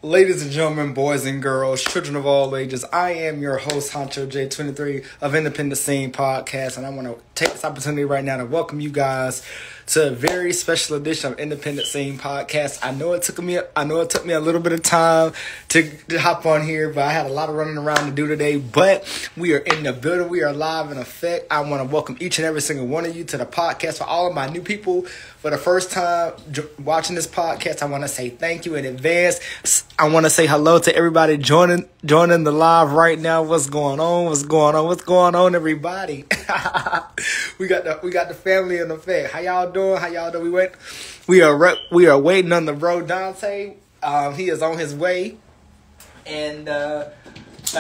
Ladies and gentlemen, boys and girls, children of all ages, I am your host, Honcho J23 of Independent Scene Podcast, and I want to take this opportunity right now to welcome you guys to a very special edition of Independent Scene Podcast. I know it took me a little bit of time to hop on here, but I had a lot of running around to do today. But we are in the building. We are live in effect. I want to welcome each and every single one of you to the podcast. For all of my new people, for the first time watching this podcast, I want to say thank you in advance. I want to say hello to everybody joining the live right now. What's going on, everybody? we got the family in effect. How y'all doing? We are waiting on the bro Dantae. He is on his way. And like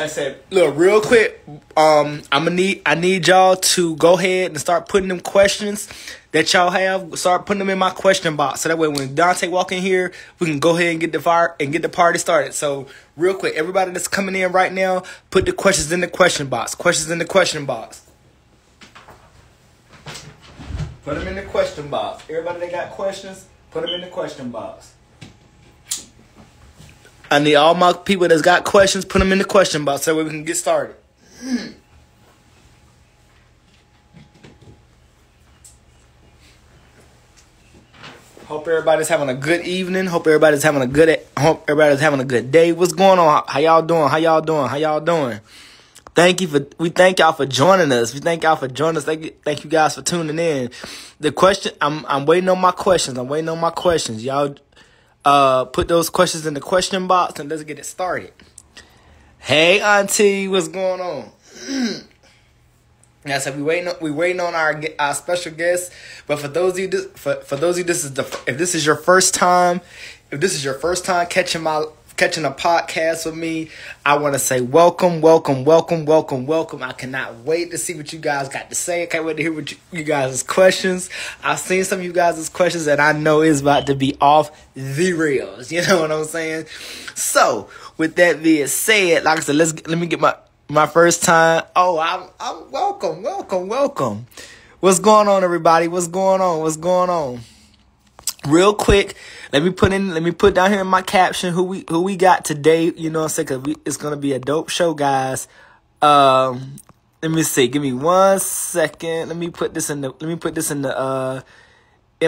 I said, look, real quick, I need y'all to go ahead and start putting them questions that y'all have. Start putting them in my question box, so that way when Dantae walk in here, we can go ahead and get the party started. So real quick, everybody that's coming in right now, put the questions in the question box. Put them in the question box. Everybody that got questions, put them in the question box. I need all my people that's got questions, put them in the question box so we can get started. Hope everybody's having a good evening. Hope everybody's having a good day. What's going on? How y'all doing? We thank y'all for joining us. Thank you guys for tuning in. The question, I'm waiting on my questions. Y'all put those questions in the question box and let's get it started. Hey Auntie, what's going on? Yeah, so we waiting on our special guest. But for those of you, if this is your first time catching a podcast with me, I want to say welcome. I cannot wait to see what you guys got to say. I can't wait to hear what you guys' questions. I've seen some of you guys' questions and I know it's about to be off the rails. You know what I'm saying? So with that being said, like I said, let me get my first time. Oh, I'm welcome. What's going on, everybody? What's going on? Real quick, let me put down here in my caption who we got today. You know what I'm saying? 'Cause it's gonna be a dope show, guys. Let me see. Give me 1 second. Let me put this in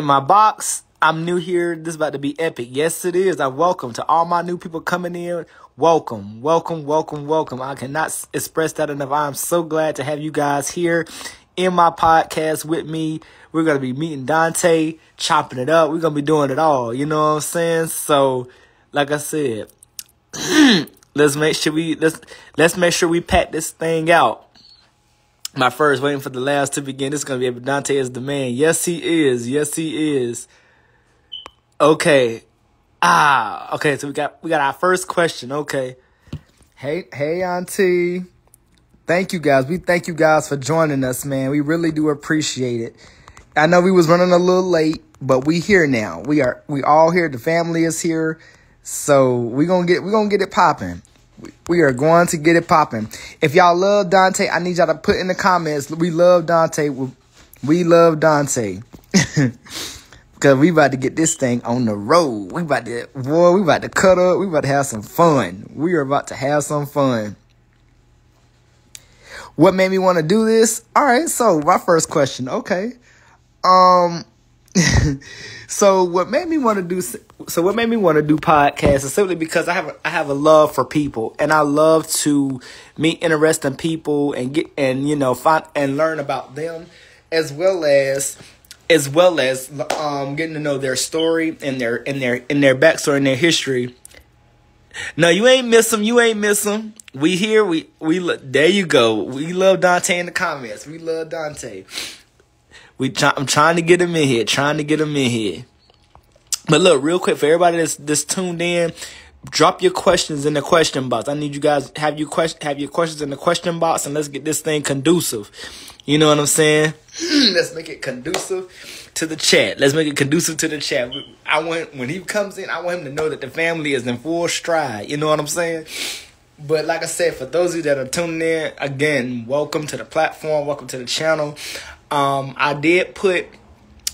my box. I'm new here. This is about to be epic. Yes, it is. I'm welcome to all my new people coming in. Welcome. I cannot express that enough. I'm so glad to have you guys here in my podcast with me. We're going to be meeting Dantae, chopping it up. We're going to be doing it all. You know what I'm saying? So, like I said, let's make sure we pack this thing out. My first, waiting for the last to begin. This is going to be Dantae is the man. Yes, he is. Okay. Okay, so we got our first question. Okay. Hey, Auntie. Thank you guys. We thank you guys for joining us, man. We really do appreciate it. I know we was running a little late, but we here now. We all here. The family is here. So we're gonna get it popping. We are going to get it popping. If y'all love Dantae, I need y'all to put in the comments, we love Dantae. We love Dantae. Because we about to get this thing on the road. We about to cut up. We about to have some fun. We are about to have some fun. What made me want to do this? All right, so my first question. Okay. So what made me want to do podcasts is simply because I have a love for people, and I love to meet interesting people and find and learn about them, as well as getting to know their story and their backstory and their history. No, you ain't miss them. We here. There you go. We love Dantae in the comments. We love Dantae. I'm trying to get him in here. But look, real quick, for everybody that's tuned in, drop your questions in the question box. I need you guys have your questions in the question box, and let's get this thing conducive. You know what I'm saying? Let's make it conducive to the chat. When he comes in, I want him to know that the family is in full stride. You know what I'm saying? But like I said, for those of you that are tuning in, again, welcome to the platform. Welcome to the channel. I did put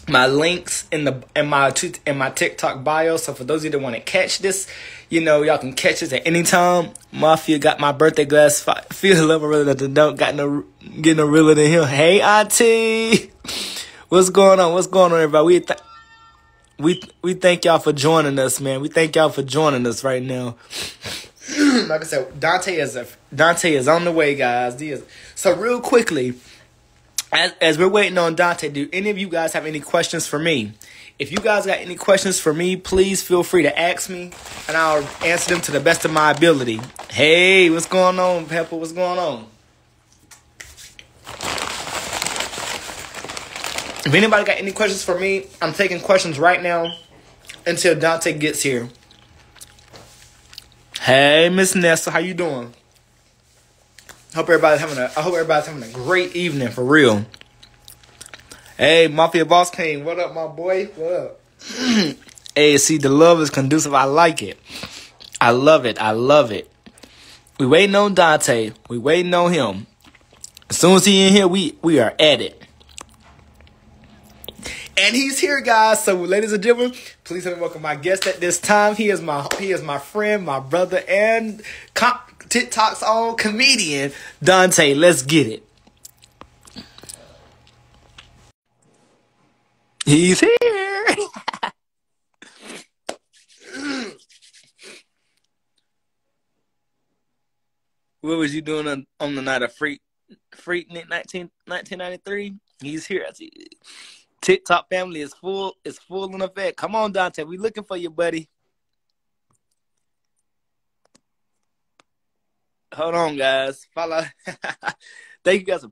my links in my TikTok bio. So for those of you that want to catch this, y'all can catch this at any time. Mafia got my birthday glass. Feel a little realer that don't get no realer than him. Hey, Auntie, what's going on? What's going on, everybody? We thank y'all for joining us, man. We thank y'all for joining us right now. Like I said, Dantae is on the way, guys. So real quickly, as we're waiting on Dantae, do any of you guys have any questions for me? If you guys got any questions for me, please feel free to ask me, and I'll answer them to the best of my ability. Hey, what's going on, Pepper? What's going on? If anybody got any questions for me, I'm taking questions right now until Dantae gets here. Hey, Miss Nessa, how you doing? I hope everybody's having a great evening, for real. Hey, Mafia Boss King, what up, my boy? What up? Hey, see, the love is conducive. I like it. I love it. I love it. We waiting on Dantae. We waiting on him. As soon as he in here, we are at it. And he's here, guys. So, ladies and gentlemen, please help me welcome my guest at this time. He is my friend, my brother, and TikTok's own comedian, Dantae. Let's get it. He's here. What was you doing on the night of Freak 1993? He's here. I see. TikTok family is full in effect. Come on, Dantae. We looking for you, buddy. Hold on, guys. Follow. Thank you guys for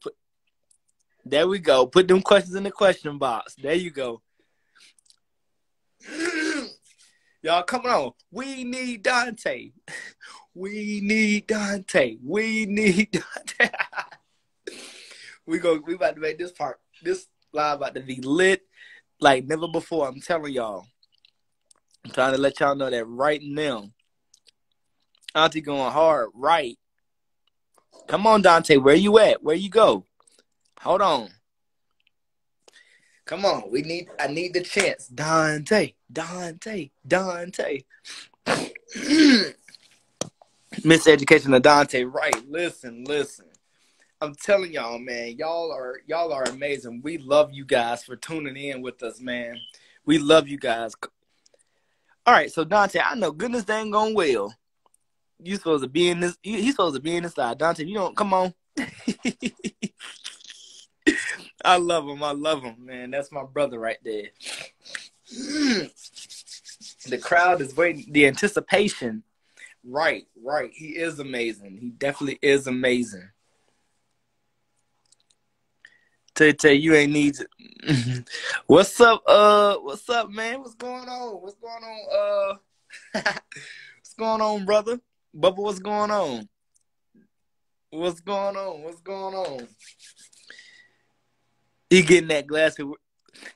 there we go. Put them questions in the question box. There you go. Y'all, come on. We need Dantae. We need Dantae. We need Dantae. We about to make this live about to be lit like never before. I'm telling y'all. I'm trying to let y'all know that right now. Auntie going hard, right? Come on, Dantae. Where you at? Where you go? Hold on. Come on. I need the chance. Dantae. Miseducation of Dantae. Right. Listen. I'm telling y'all, man. Y'all are amazing. We love you guys for tuning in with us, man. We love you guys. All right, so Dantae, I know goodness dang gone well. You supposed to be in this. He's supposed to be in this side. Dantae, you don't come on. I love him, man. That's my brother right there. The crowd is waiting. The anticipation. Right. He is amazing. He definitely is amazing. Tay, you ain't need to. What's up, man? What's going on? What's going on, brother? Bubba, what's going on? What's going on? He getting that glass.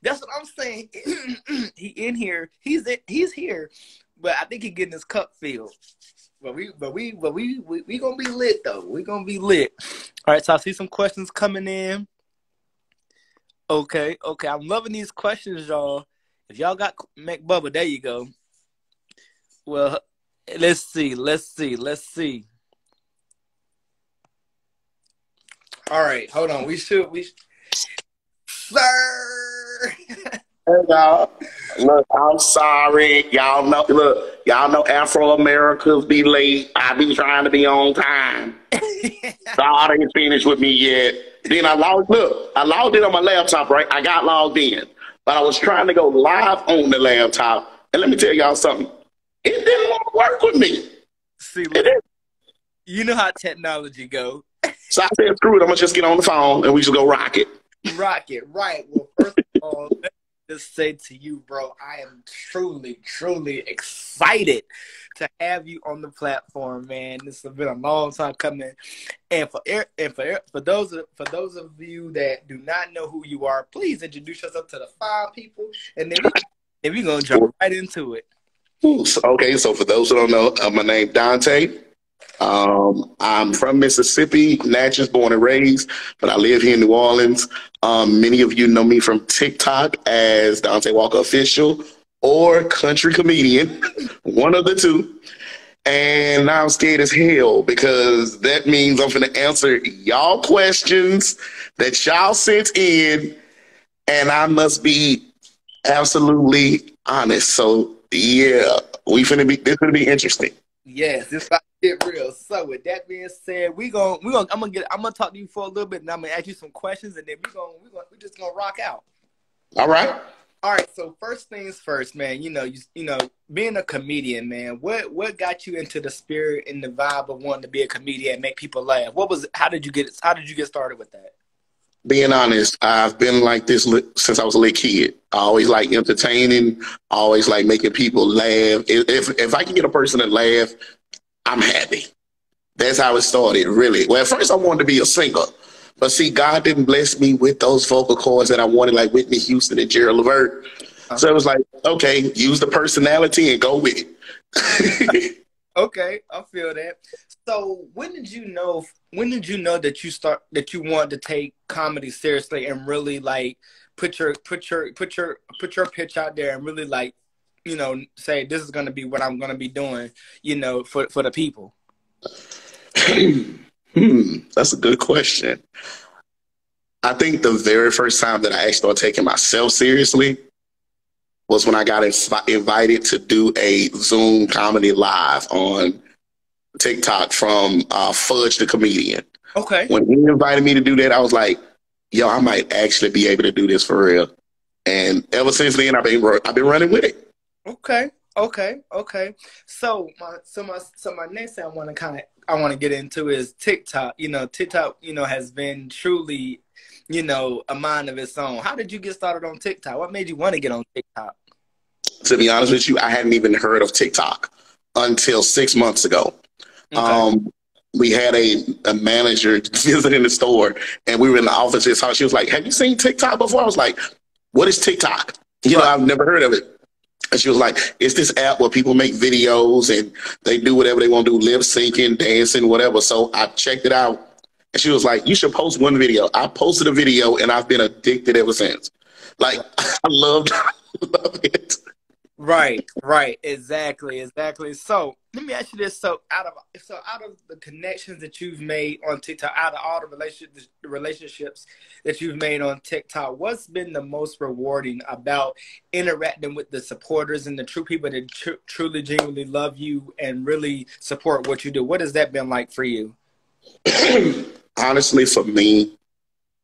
That's what I'm saying. He in here. He's here, but I think he getting his cup filled. But we gonna be lit though. We gonna be lit. All right, so I see some questions coming in. Okay. I'm loving these questions, y'all. If y'all got McBubba, there you go. Well, let's see. All right, hold on. Sir. Hey, y'all. Look, I'm sorry. Y'all know Afro-Americans be late. I be trying to be on time. God ain't finished with me yet. Then I logged in on my laptop, right? I got logged in. But I was trying to go live on the laptop. And let me tell y'all something. It didn't want to work with me. See, look, you know how technology go. So I said, screw it. I'm going to just get on the phone and we just go rock it. Rock it, right. Well, first of all, let me just say to you, bro, I am truly, truly excited to have you on the platform, man. This has been a long time coming. And for those of you that do not know who you are, please introduce yourself to the 5 people, and then we're going to jump right into it. Okay, so for those who don't know, my name Dantae. I'm from Mississippi, Natchez, born and raised, but I live here in New Orleans. Many of you know me from TikTok as Dantae Walker Official or Country Comedian, one of the two. And now I'm scared as hell because that means I'm going to answer y'all questions that y'all sent in, and I must be absolutely honest. So yeah, this gonna be interesting. Yes, it's about to get real. So with that being said, I'm gonna talk to you for a little bit, and I'm gonna ask you some questions, and then we're just gonna rock out. All right. All right. So first things first, man. You know, being a comedian, man. What got you into the spirit and the vibe of wanting to be a comedian and make people laugh? How did you get started with that? Being honest, I've been like this since I was a little kid. I always like entertaining. I always like making people laugh. If I can get a person to laugh, I'm happy. That's how it started, really. Well, at first I wanted to be a singer. But see, God didn't bless me with those vocal cords that I wanted, like Whitney Houston and Gerald Levert. So it was like, okay, use the personality and go with it. Okay, I feel that. So when did you know that you wanted to take comedy seriously and really like put your pitch out there and really like, say this is gonna be what I'm gonna be doing, for the people? That's a good question. I think the very first time that I actually started taking myself seriously was when I got invited to do a Zoom comedy live on TikTok from Fudge the Comedian. Okay. When he invited me to do that, I was like, yo, I might actually be able to do this for real. And ever since then, I've been running with it. Okay. So my next thing I want to get into is TikTok. TikTok, has been truly, a mind of its own. How did you get started on TikTok? What made you want to get on TikTok? To be honest with you, I hadn't even heard of TikTok until 6 months ago. Okay. We had a manager visiting the store, and we were in the office. She was like, have you seen TikTok before? I was like, what is TikTok? I've never heard of it. And she was like, it's this app where people make videos and they do whatever they want to do, lip syncing, dancing, whatever. So I checked it out. And she was like, you should post one video. I posted a video, and I've been addicted ever since. Like, I love it. Right. Exactly. So let me ask you this. So out of the connections that you've made on TikTok, out of all the relationships that you've made on TikTok, what's been the most rewarding about interacting with the supporters and the true people that truly, genuinely love you and really support what you do? What has that been like for you? Honestly, for me,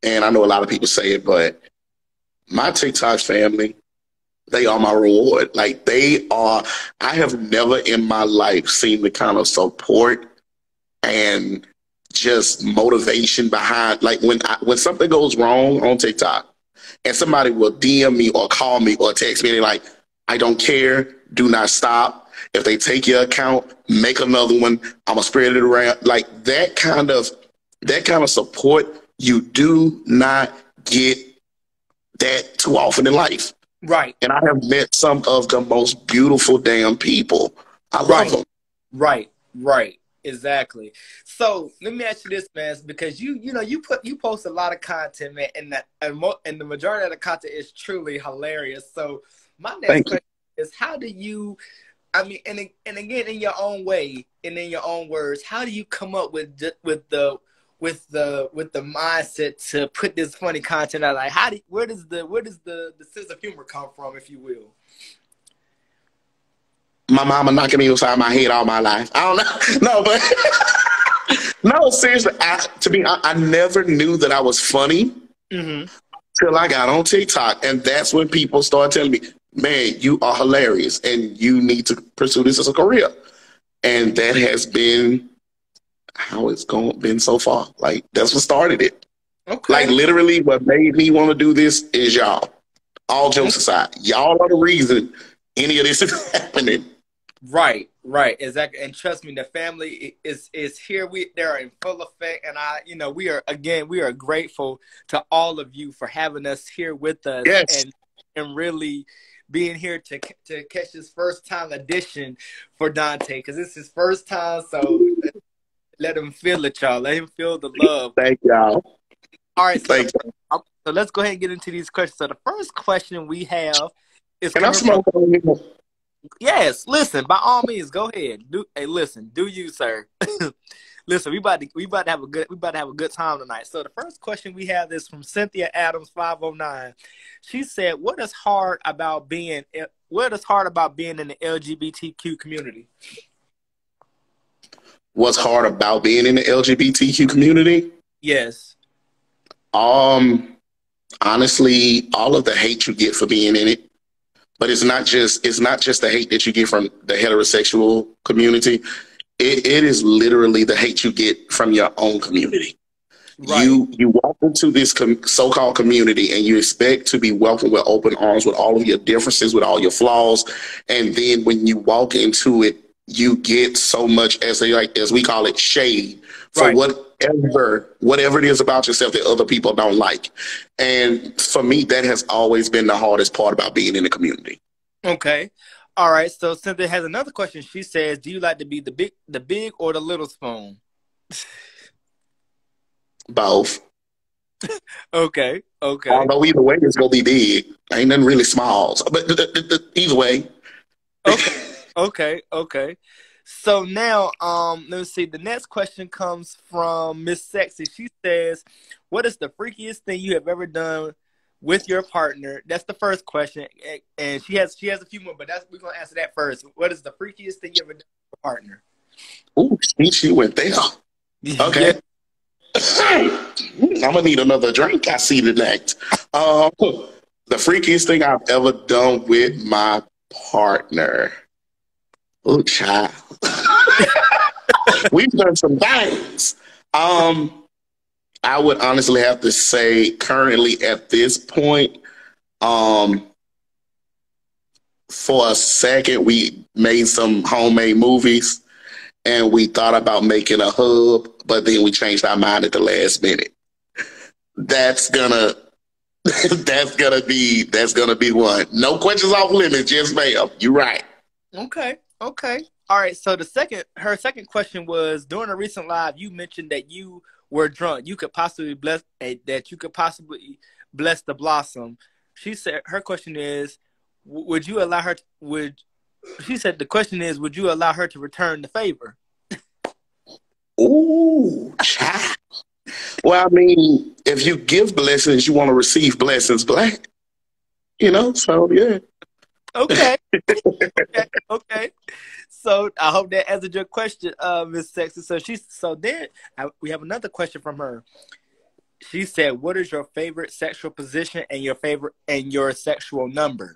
and I know a lot of people say it, but my TikTok family, they are my reward. Like, I have never in my life seen the kind of support and just motivation behind, like when something goes wrong on TikTok and somebody will DM me or call me or text me and they're like, I don't care, do not stop. If they take your account, make another one. I'm gonna spread it around. Like that kind of support, you do not get that too often in life. Right. And I have met some of the most beautiful damn people. I love them. Right. Exactly. So let me ask you this, man, because you post a lot of content, man, and the majority of the content is truly hilarious. So my next question is, how do you, and again, in your own way and in your own words, how do you come up with the mindset to put this funny content out? Like, where does the sense of humor come from, if you will? My mama knocking me upside my head all my life. I don't know. No, but no, seriously. I never knew that I was funny till I got on TikTok, and that's when people started telling me, "Man, you are hilarious, and you need to pursue this as a career." And that has been how it's been so far. Like, that's what started it. Okay. Like, literally what made me want to do this is y'all. All jokes aside, y'all are the reason any of this is happening. Right, exactly. And trust me, the family is here. They're in full effect, and we are grateful to all of you for having us here with us. Yes. and really being here to catch this first time edition for Dantae, because it's his first time. So Let him feel it, y'all. Let him feel the love. Thank y'all. All right, Thank you. so let's go ahead and get into these questions. So the first question we have is Can I coming from. smoke on here? Yes, listen. By all means, go ahead. Hey, listen. Do you, sir? Listen, we about to have a good time tonight. So the first question we have is from Cynthia Adams 509. She said, What is hard about being in the LGBTQ community?" What's hard about being in the LGBTQ community? Yes. Honestly, all of the hate you get for being in it. But it's not just the hate that you get from the heterosexual community. It is literally the hate you get from your own community. Right. You walk into this so-called community and you expect to be welcomed with open arms with all of your differences, with all your flaws. And then when you walk into it, you get so much, as we call it, shade for whatever it is about yourself that other people don't like. And for me, that has always been the hardest part about being in the community. Okay. All right. So Cynthia has another question. She says, "Do you like to be the big or the little spoon?" Both. Okay. Although either way, it's gonna be big. Ain't nothing really small. But either way. Okay. So now, let's see. The next question comes from Miss Sexy. She says, "What is the freakiest thing you have ever done with your partner?" That's the first question, and she has a few more, but we're gonna answer that first. What is the freakiest thing you ever done with your partner? Ooh, she went there. Okay. I'm gonna need another drink. I see tonight. The freakiest thing I've ever done with my partner. Oh, child. We've done some things. I would honestly have to say currently at this point, for a second, we made some homemade movies and we thought about making a hub, but then we changed our mind at the last minute. That's gonna be one. No questions off limits, just ma'am. You're right. Okay. All right. So her second question was, during a recent live, you mentioned that you were drunk. You could possibly bless the blossom. She said her question is, would you allow her? She said the question is, would you allow her to return the favor? Ooh, child. Well, I mean, if you give blessings, you want to receive blessings back. So yeah. Okay. Okay. So I hope that answered your question, Miss Sexy. So then we have another question from her. She said, "What is your favorite sexual position and your sexual number?"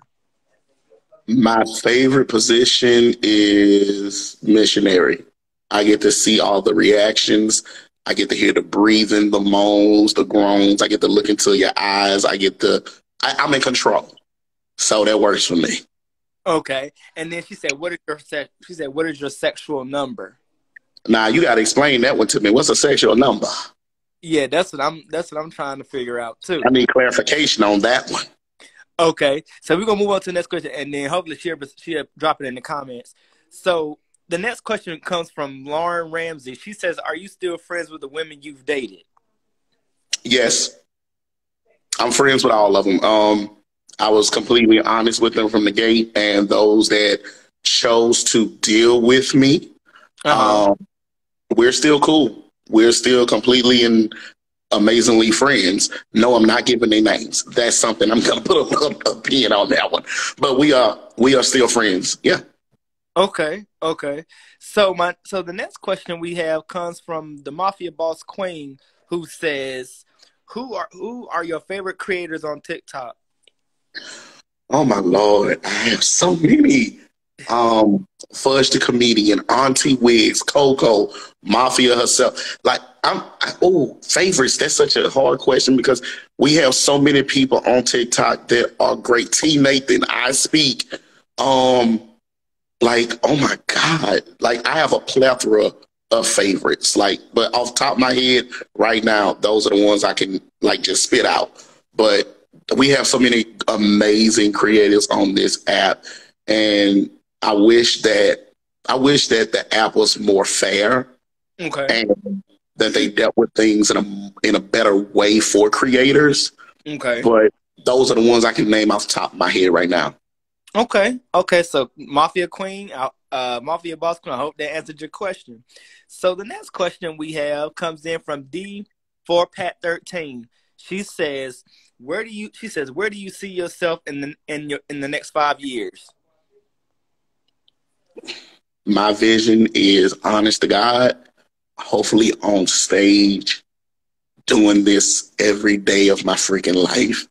My favorite position is missionary. I get to see all the reactions. I get to hear the breathing, the moans, the groans. I get to look into your eyes. I'm in control. So that works for me. Okay. And then she said, what is your sexual number? Now you gotta explain that one to me. What's a sexual number? Yeah, that's what I'm trying to figure out too. I need clarification on that one. Okay. So we're gonna move on to the next question, and then hopefully she'll drop it in the comments. So the next question comes from Lauren Ramsey. She says, "Are you still friends with the women you've dated?" Yes. I'm friends with all of them. I was completely honest with them from the gate, and those that chose to deal with me, we're still cool. We're still completely and amazingly friends. No, I'm not giving their names. That's something I'm gonna put a pin on that one. But we are still friends. Yeah. Okay. So the next question we have comes from the Mafia Boss Queen, who says, "Who are your favorite creators on TikTok?" Oh my Lord, I have so many. Fudge the Comedian, Auntie Wigs, Coco, Mafia herself. Favorites. That's such a hard question because we have so many people on TikTok that are great. T Nathan, I Speak. Oh my God. I have a plethora of favorites. But off the top of my head right now, those are the ones I can just spit out. But we have so many amazing creators on this app, and I wish that the app was more fair Okay. and that they dealt with things in a better way for creators. Okay. But those are the ones I can name off the top of my head right now. Okay. Okay. So Mafia Queen, Mafia Boss Queen. I hope that answered your question. So the next question we have comes in from D4Pat13. She says, "Where do you?" She says, "Where do you see yourself in the next 5 years?" My vision is, honest to God, hopefully on stage, doing this every day of my freaking life.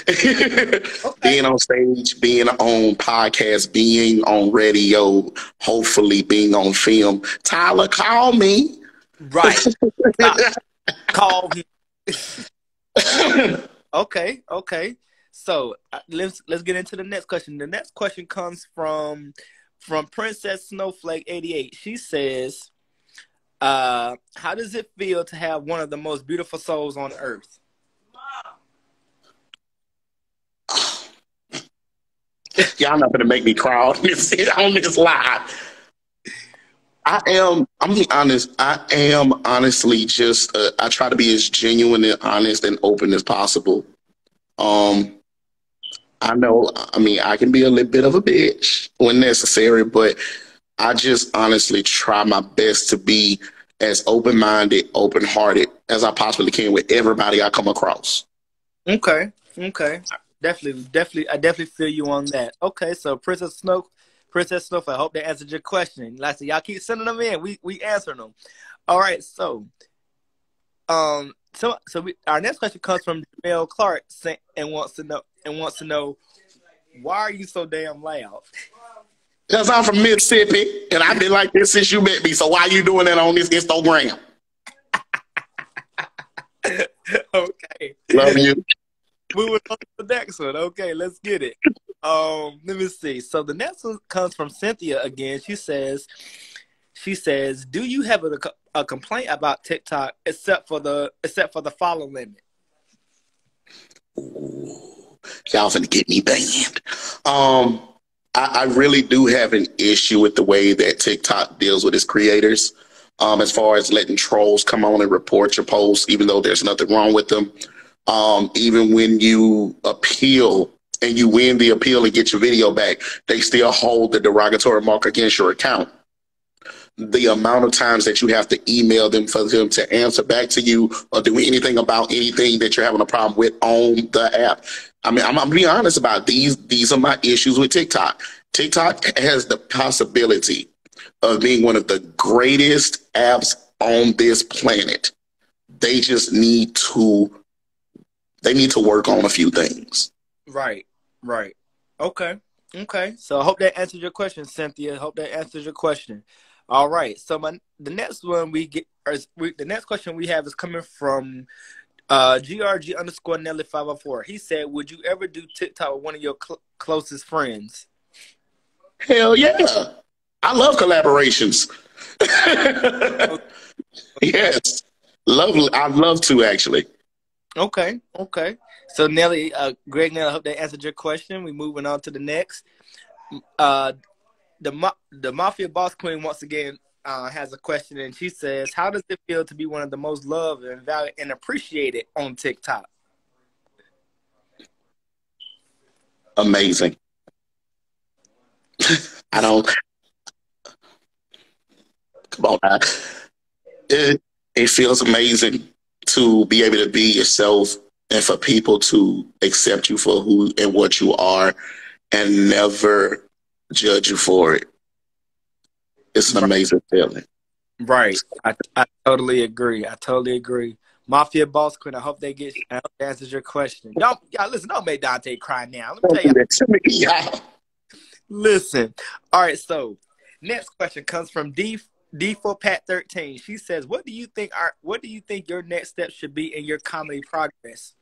Okay. Being on stage, being on podcasts, being on radio, hopefully being on film. Tyler, call me. Right. Call him. Okay. Okay. So let's get into the next question. The next question comes from Princess Snowflake 88. She says, how does it feel to have one of the most beautiful souls on earth? Y'all not gonna make me cry on this live. I'm gonna be honest, I am honestly just, I try to be as genuine and honest and open as possible. I know, I mean, I can be a little bit of a bitch when necessary, but I just honestly try my best to be as open-minded, open-hearted as I possibly can with everybody I come across. Okay. Okay. Definitely, I definitely feel you on that. Okay, so Princess Snow, I hope that answered your question. Like I said, y'all keep sending them in. We answering them. All right, so our next question comes from Jamel Clark and wants to know why are you so damn loud? Because I'm from Mississippi and I've been like this since you met me. So why you doing that on this Instagram? Okay. Love you. Moving on to the next one. Okay, let's get it. Let me see. So the next one comes from Cynthia again. She says, "Do you have a complaint about TikTok except for the follow limit?" Ooh, y'all finna get me banned. I really do have an issue with the way that TikTok deals with its creators. As far as letting trolls come on and report your posts, even though there's nothing wrong with them. Even when you appeal and you win the appeal and get your video back, they still hold the derogatory mark against your account. The amount of times that you have to email them for them to answer back to you or do anything about anything that you're having a problem with on the app. I mean, I'm being honest about these. These are my issues with TikTok. TikTok has the possibility of being one of the greatest apps on this planet. They just need to work on a few things. Right. Okay. So I hope that answers your question, Cynthia. Hope that answers your question. All right. So the next question we have is coming from GRG_Nelly504. He said, "Would you ever do TikTok with one of your closest friends?" Hell yeah. I love collaborations. Yes. Lovely. I'd love to, actually. Okay. So Nelly, Greg Nelly, I hope that answered your question. We're moving on to the next. The Mafia Boss Queen once again has a question, and she says, "How does it feel to be one of the most loved and valued and appreciated on TikTok?" Amazing. I don't. Come on, now. It feels amazing to be able to be yourself and for people to accept you for who and what you are and never judge you for it. It's an amazing feeling. Right. I totally agree. Mafia Boss Queen, I hope that answers your question. Y'all listen, don't make Dantae cry now. Let me tell you. That to me, y'all. Listen. All right, so next question comes from D4Pat13. She says, what do you think your next step should be in your comedy progress?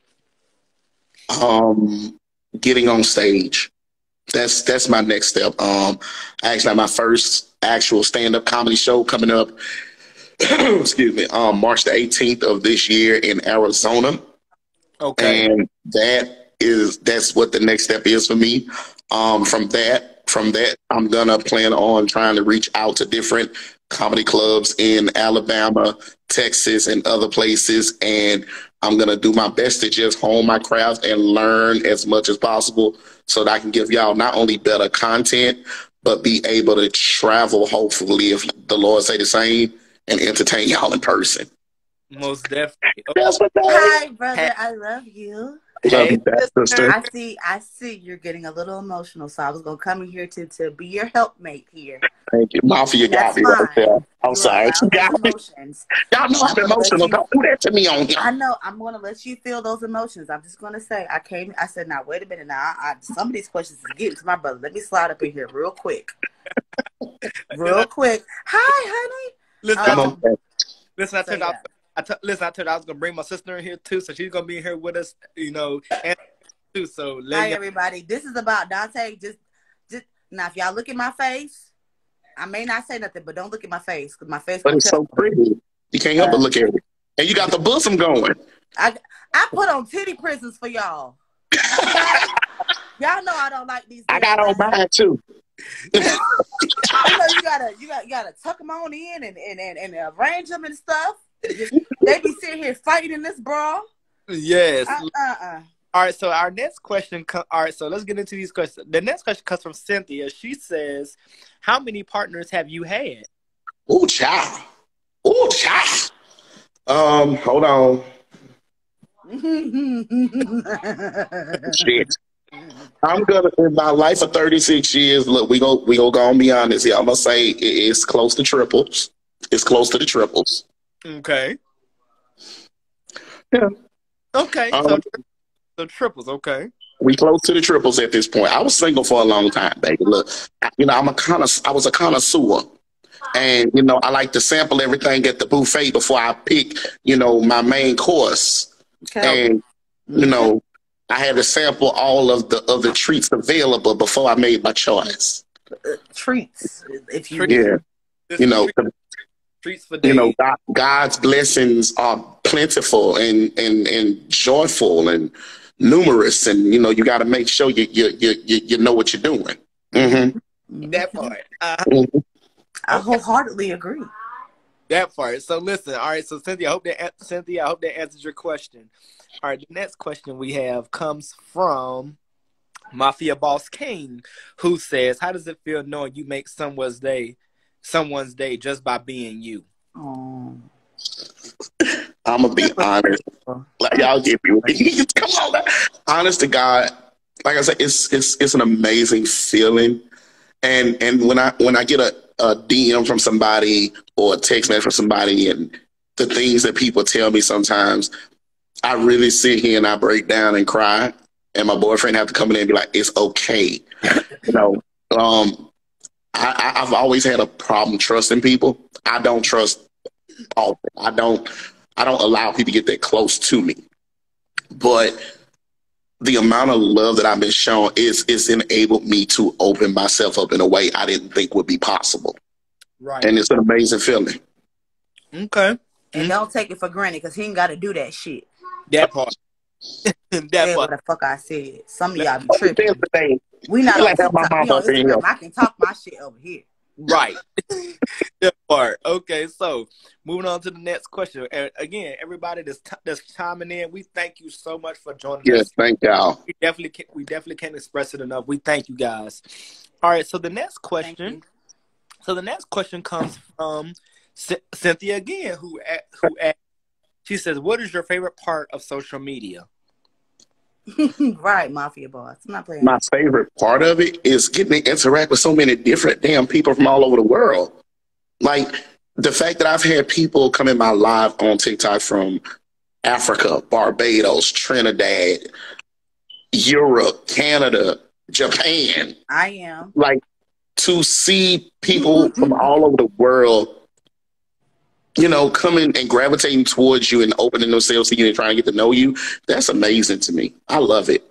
Getting on stage. That's my next step. I actually have my first actual stand-up comedy show coming up. Excuse me. March the 18th of this year in Arizona. Okay. And that's what the next step is for me. From that, from that, I'm gonna plan on trying to reach out to different comedy clubs in Alabama, Texas, and other places. And I'm gonna do my best to just hone my craft and learn as much as possible so that I can give y'all not only better content, but be able to travel, hopefully, if the Lord say the same, and entertain y'all in person. Most definitely. That's what Hi, brother. I love you. Love you Hey, back, sister. I see you're getting a little emotional, so I was gonna come in here to be your helpmate here. Thank you. Mafia got That's me right fine. there. I'm You are sorry. allowed those emotions. Y'all know I'm emotional. Don't do that to me on here. I know. I'm gonna let you feel those emotions. I'm just gonna say I said, now wait a minute. Now some of these questions is getting to my brother. Let me slide up in here real quick. Real quick. Hi, honey. Listen, I told you I told you I was gonna bring my sister in here too, so she's gonna be in here with us, and too. So hi, everybody. This is about Dantae. Just now, if y'all look at my face, I may not say nothing, but don't look at my face because my face. But it's so pretty. You can't help but look at it, and you got the bosom going. I put on titty prisons for y'all. Y'all know I don't like these. I got on mine too. You gotta tuck them on in and arrange them and stuff. They be sitting here fighting in this bra. Yes. All right. So our next question. All right. So let's get into these questions. The next question comes from Cynthia. She says, "How many partners have you had?" Ooh, child. Ooh, child. Hold on. Shit. I'm gonna in my life of 36 years. Look, we go and be honest here. I'm gonna say it's close to triples. It's close to the triples. Okay. Yeah. Okay. So triples. Okay. We close to the triples at this point. I was single for a long time, baby. Look, I was a connoisseur, and I like to sample everything at the buffet before I pick, my main course, and I had to sample all of the treats available before I made my choice. Treats, if you treats for days. God's blessings are plentiful and joyful and numerous, and you got to make sure you know what you're doing. Mm-hmm. That part. Mm-hmm. I wholeheartedly agree. That part. So listen. All right. So Cynthia, I hope that answers your question. All right. The next question we have comes from Mafia Boss King, who says, "How does it feel knowing you make someone's day just by being you?" Oh. I'm gonna be honest. Like y'all get me. Come on, man. Honest to God, like I said, it's an amazing feeling. And when I get a DM from somebody or a text message from somebody, and the things that people tell me sometimes, I really sit here and I break down and cry. And my boyfriend have to come in and be like, "It's okay." I've always had a problem trusting people. I don't trust all. I don't allow people to get that close to me. But the amount of love that I've been shown is enabled me to open myself up in a way I didn't think would be possible. Right. And it's an amazing feeling. Okay. And don't take it for granted because he ain't got to do that shit. That part. That what the fuck I said. Some of y'all be tripping. We not like on TikTok. We on Instagram. I can talk my shit over here. Right. That part. Okay, so moving on to the next question. And again, everybody that's chiming in, we thank you so much for joining us. Yes, thank y'all. We definitely can't express it enough. We thank you guys. All right, so the next question. So the next question comes from Cynthia again, who asked, she says, "What is your favorite part of social media?" Right, Mafia Boss. I'm not playing. My favorite part of it is getting to interact with so many different damn people from all over the world. Like the fact that I've had people come in my live on TikTok from Africa, Barbados, Trinidad, Europe, Canada, Japan. I am. Like to see people from all over the world, coming and gravitating towards you and opening themselves to you and trying to get to know you. That's amazing to me. I love it.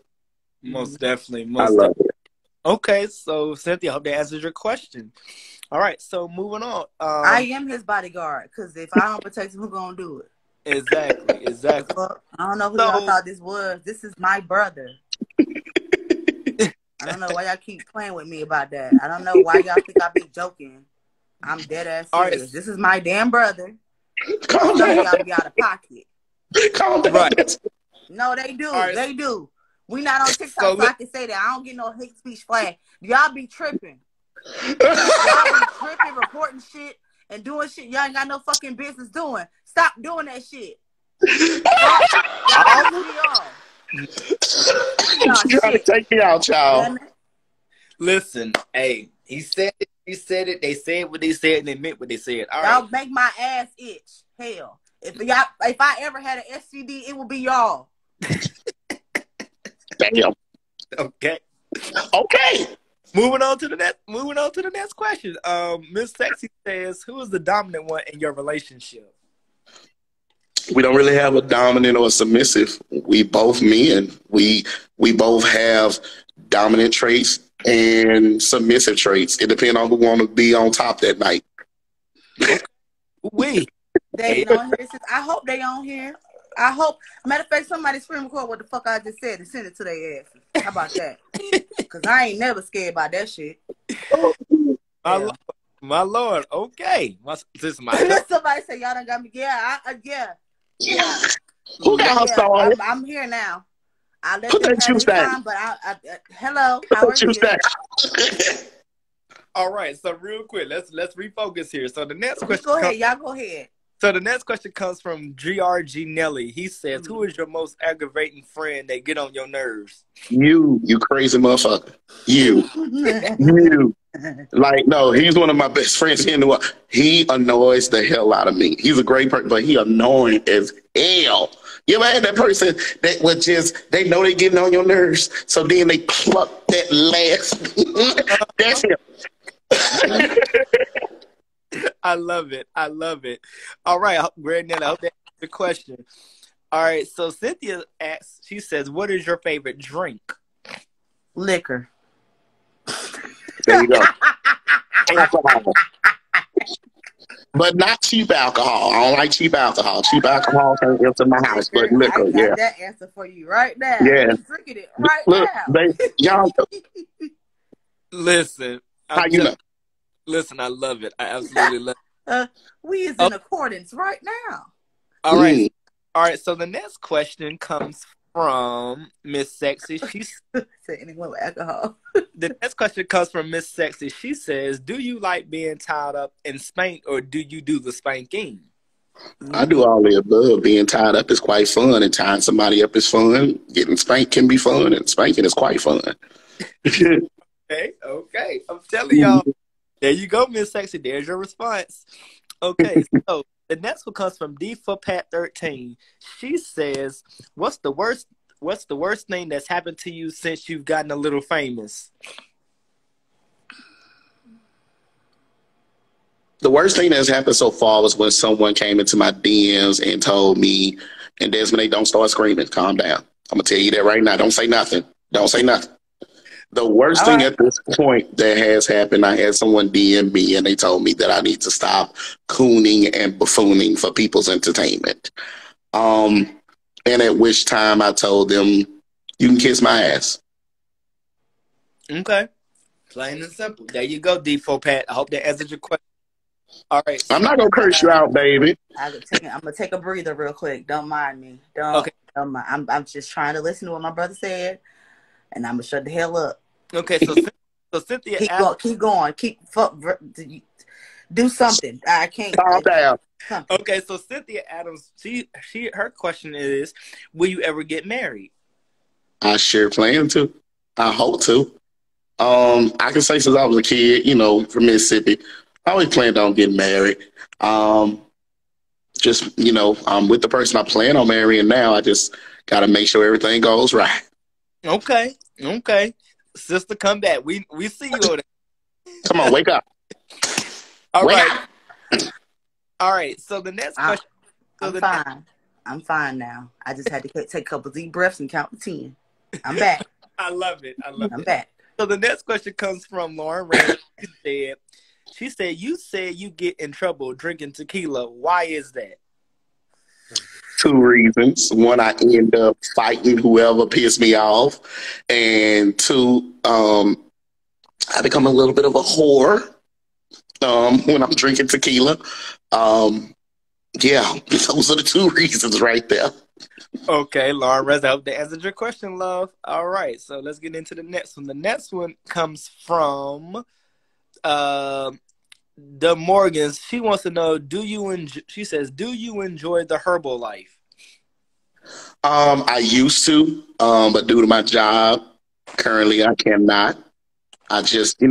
Most definitely. I love it. Okay, so Cynthia, I hope that answers your question. All right, so moving on. I am his bodyguard because if I don't protect him, who's gonna do it? Exactly. I don't know who y'all thought this was. This is my brother. I don't know why y'all keep playing with me about that. I don't know why y'all think I be joking. I'm dead ass serious. Right. This is my damn brother. Calm down. Y'all be out of pocket. Calm down. Right. No, they do. Right. They do. We not on TikTok, so I can say that. I don't get no hate speech flag. Y'all be tripping. Y'all be tripping, reporting shit, and doing shit y'all ain't got no fucking business doing. Stop doing that shit. Y'all piss me off. You gotta take me out, y'all. Listen, hey, he said it. He said it. They said what they said, and they meant what they said. All y'all right. Make my ass itch. Hell, if I ever had an STD, it would be y'all. Damn. Okay. Okay. Moving on to the next question. Miss Sexy says, "Who is the dominant one in your relationship?" We don't really have a dominant or a submissive. We both men. We both have dominant traits and submissive traits. It depends on who want to be on top that night. We. They ain't on here. I hope they on here. I hope. Matter of fact, somebody scream record what the fuck I just said and send it to their asses. How about that? Because I ain't never scared about that shit. My Lord. Okay. Somebody say y'all done got me. Yeah. Who got her started? I'm here now. I let Put them that have juice their back. time, but hello, how are you? All right, so real quick, let's refocus here. So the next question. Go ahead, y'all go ahead. So the next question comes from GRG Nelly. He says, "Who is your most aggravating friend that get on your nerves?" You crazy motherfucker. You. Like, no, he's one of my best friends in the world. He annoys the hell out of me. He's a great person, but he annoying as hell. You ever had that person that would just, they know they getting on your nerves, so then they pluck that last. That's him. I love it. All right, Greg, I hope that answers the question. All right, so Cynthia asks, she says, "What is your favorite drink?" Liquor. There you go. Alcohol. But not cheap alcohol. I don't like cheap alcohol. Cheap alcohol can't enter my house, but liquor, I got that answer for you right now. Yeah. I'm drinking it right now. Y'all. Listen. How you know? Listen, I love it. I absolutely love it. We is in accordance right now. All right. All right, so the next question comes from Miss Sexy. She said anyone with alcohol. The next question comes from Miss Sexy. She says, "Do you like being tied up and spanked, or do you do the spanking?" I do all the above. Being tied up is quite fun, and tying somebody up is fun. Getting spanked can be fun, and spanking is quite fun. Okay. I'm telling y'all. There you go, Miss Sexy. There's your response. Okay, so the next one comes from D for Pat 13. She says, What's the worst thing that's happened to you since you've gotten a little famous?" The worst thing that's happened so far was when someone came into my DMs and told me, and Desmond, they don't start screaming. Calm down. I'm going to tell you that right now. Don't say nothing. The worst thing at this point that has happened, I had someone DM me and they told me that I need to stop cooning and buffooning for people's entertainment. And at which time I told them, "You can kiss my ass." Okay. Plain and simple. There you go, D4 Pat. I hope that answered your question. All right. I'm not going to curse you out, baby. I'm going to take a breather real quick. Don't mind me. Don't mind. I'm just trying to listen to what my brother said, and I'm going to shut the hell up. Okay, so Cynthia keep going. Do something. I can't. Calm down. Okay, so Cynthia Adams, her question is, will you ever get married? I sure plan to. I hope to. I can say since I was a kid, from Mississippi, I always planned on getting married. Just, I'm with the person I plan on marrying now. I just got to make sure everything goes right. Okay. Sister, come back. We see you over there. Come on, wake up. All right. So the next question. I'm fine now. I just had to take a couple deep breaths and count to 10. I'm back. I love it. I'm back. So the next question comes from Lauren Rand. She said, "You said you get in trouble drinking tequila. Why is that?" Two reasons. One, I end up fighting whoever pissed me off. And two, I become a little bit of a whore when I'm drinking tequila. Yeah, those are the two reasons right there. Okay, Lauren Rez, I hope that answered your question, love. All right, so let's get into the next one. The next one comes from the Morgans. She wants to know, she says, do you enjoy the herbal life? I used to, but due to my job, currently I cannot. I just,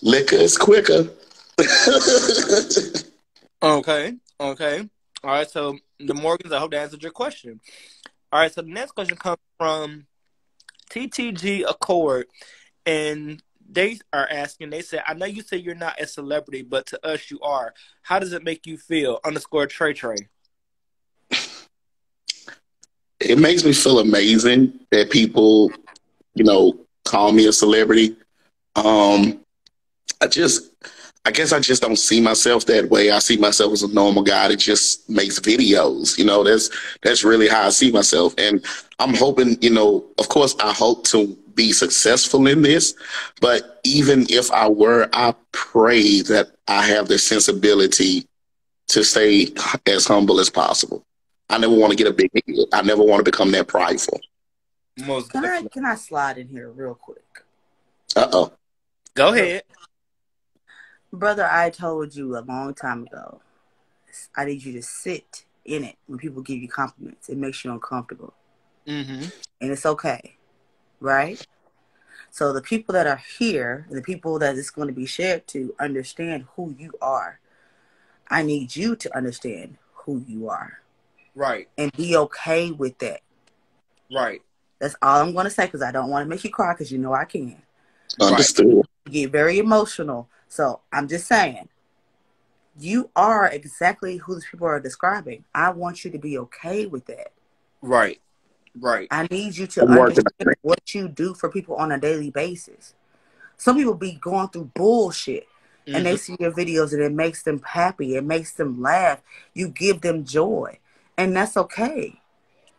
liquor is quicker. Okay. All right, so the Morgans, I hope that answered your question. All right, so the next question comes from TTG Accord, and they are asking, they said, I know you say you're not a celebrity, but to us you are. How does it make you feel? _Trey Trey. It makes me feel amazing that people, call me a celebrity. I guess I just don't see myself that way. I see myself as a normal guy that just makes videos. That's really how I see myself. And I'm hoping, of course, I hope to be successful in this. But even if I were, I pray that I have the sensibility to stay as humble as possible. I never want to get a big head. I never want to become that prideful. Can I slide in here real quick? Uh-oh. Go ahead. Brother, I told you a long time ago, I need you to sit in it when people give you compliments. It makes you uncomfortable. Mm-hmm. And it's okay, right? So the people that are here, and the people that it's going to be shared to, understand who you are. I need you to understand who you are. Right. And be okay with that. Right. That's all I'm going to say, because I don't want to make you cry, because you know I can. Understood. You get very emotional. So I'm just saying, you are exactly who these people are describing. I want you to be okay with that. Right. I need you to understand what you do for people on a daily basis. Some people be going through bullshit, and they see your videos and it makes them happy. It makes them laugh. You give them joy, and that's okay.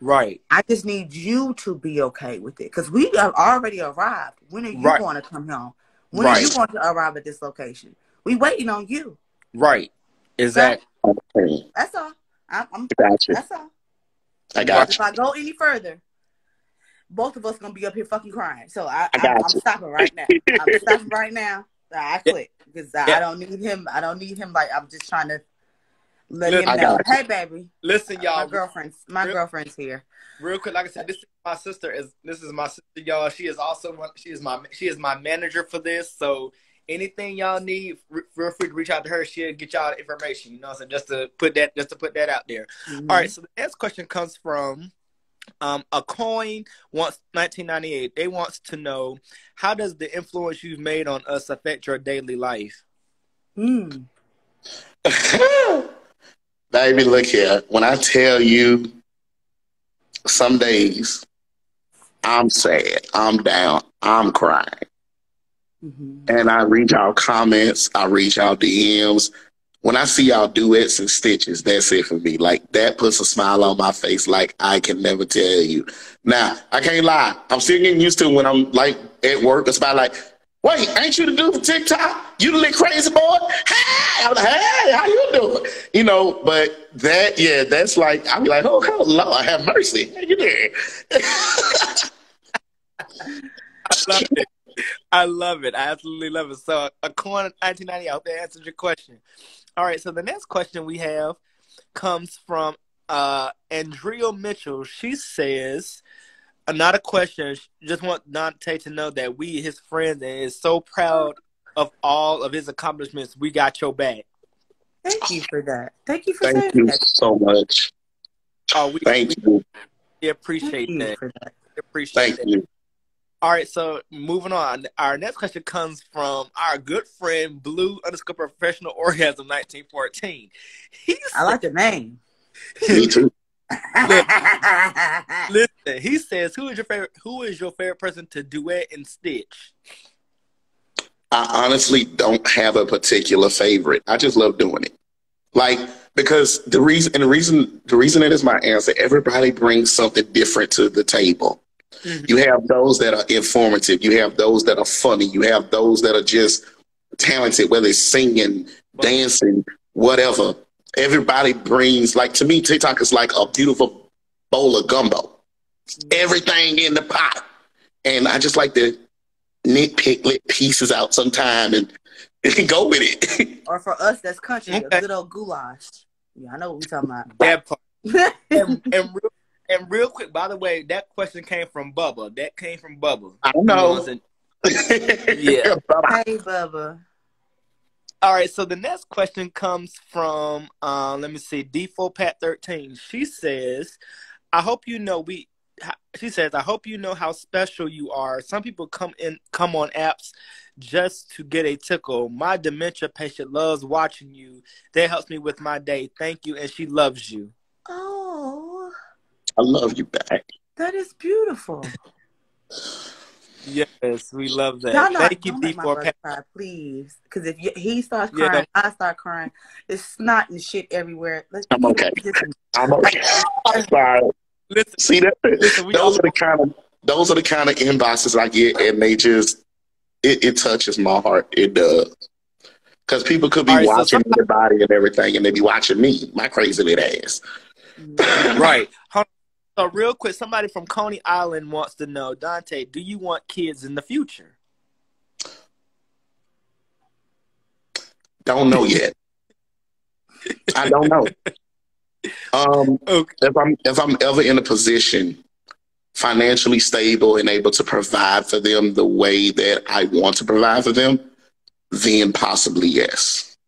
Right. I just need you to be okay with it, because we have already arrived. When are you going to come home? When are you going to arrive at this location? We waiting on you. Right. Exactly. Okay. That's all. I'm Gotcha. That's all. I got If you. I go any further, both of us gonna be up here fucking crying. So I'm you. stopping right now. I'm stopping right now. I quit, because I don't need him. I don't need him. Like, I'm just trying to let him know. Hey, baby. Listen, y'all. My girlfriend's here. Real quick, like I said, this is my sister. This is my sister, y'all. She is also she is my manager for this. So anything y'all need, feel free to reach out to her. She'll get y'all the information. You know what I'm saying? Just to put that out there. Mm-hmm. All right. So the next question comes from a coin wants 1998. They wants to know, how does the influence you've made on us affect your daily life? Baby, look here. When I tell you, some days I'm sad, I'm down, I'm crying. Mm-hmm. And I read y'all comments, I read y'all DMs. When I see y'all duets and stitches, that's it for me. Like, that puts a smile on my face like I can never tell you. Now, I can't lie. I'm still getting used to when I'm, like, at work. It's about like, wait, ain't you the dude for TikTok? You the little crazy boy? Hey! I'm like, hey, how you doing? But that's like, I'll be like, oh, Lord, have mercy. How you doing? I love it. I absolutely love it. So, a coin 1990, I hope that answers your question. All right, so the next question we have comes from Andrea Mitchell. She says, not a question, just want Dantae to know that we, his friends, and is so proud of all of his accomplishments. We got your back. Thank you for that. Thank you for saying that. Thank you so much. Thank you. We appreciate that. Thank you. All right, so moving on. Our next question comes from our good friend Blue _professional orgasm 1914. I like the name. Me too. Listen, he says, who is your favorite person to duet and stitch? I honestly don't have a particular favorite. I just love doing it. Like, Because the reason that is my answer, everybody brings something different to the table. Mm-hmm. You have those that are informative. You have those that are funny. You have those that are just talented, whether it's singing, dancing, whatever. Everybody brings, like, to me, TikTok is like a beautiful bowl of gumbo. Everything in the pot. And I just like to nitpick pieces out sometime and go with it. Or for us, that's country, a good old goulash. Yeah, I know what we're talking about. That part. and real quick, by the way, that question came from Bubba. That came from Bubba. I know. Yeah. Hey, Bubba. All right, so the next question comes from, let me see, D4Pat13. She says, I hope you know how special you are. Some people come on apps just to get a tickle. My dementia patient loves watching you. That helps me with my day. Thank you, and she loves you. Oh. I love you back. That is beautiful. Yes, we love that. Thank you, D4Pat. Please. Because if he starts crying, I start crying. It's snot and shit everywhere. I'm okay. I'm okay. I'm sorry. Listen, see that? Those are the kind of inboxes I get, and they just it touches my heart. It does. Because people could be watching their body and everything, and they be watching me, my crazy little ass. Right. So real quick, somebody from Coney Island wants to know, Dantae, do you want kids in the future? Don't know yet. I don't know. Okay. If I'm ever in a position financially stable and able to provide for them the way that I want to provide for them, then possibly yes.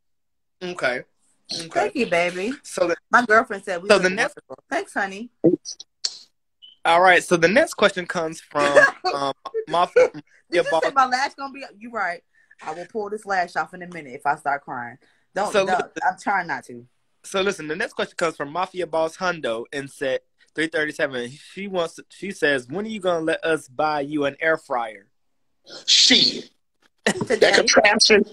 Okay. Thank you, baby. So my girlfriend said we. So the next. Thanks, honey. All right. So the next question comes from Did you say my lash gonna be? You right. I will pull this lash off in a minute if I start crying. Don't. I'm trying not to. So listen, the next question comes from Mafia Boss Hundo and said 337. She says, when are you gonna let us buy you an air fryer? Shit. That contraption.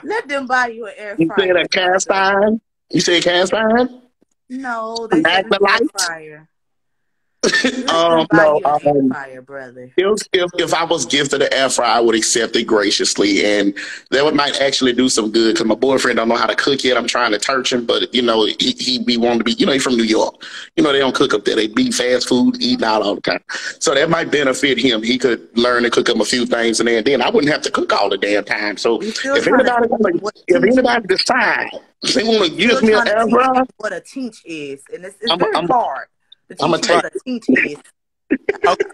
Let them buy you an air fryer. You said a cast iron? You said cast iron? No, they said an air fryer. No, fire, brother. If I was gifted an air fryer, I would accept it graciously, and that might actually do some good. Because my boyfriend don't know how to cook yet. I'm trying to teach him, but he be wanting to be. He's from New York. They don't cook up there. They be fast food, eating out all the time. So that might benefit him. He could learn to cook up a few things, and then I wouldn't have to cook all the damn time. So if anybody decide they want to give me an air fryer, what a teach is, and it's very hard. I'm gonna teach you. Okay,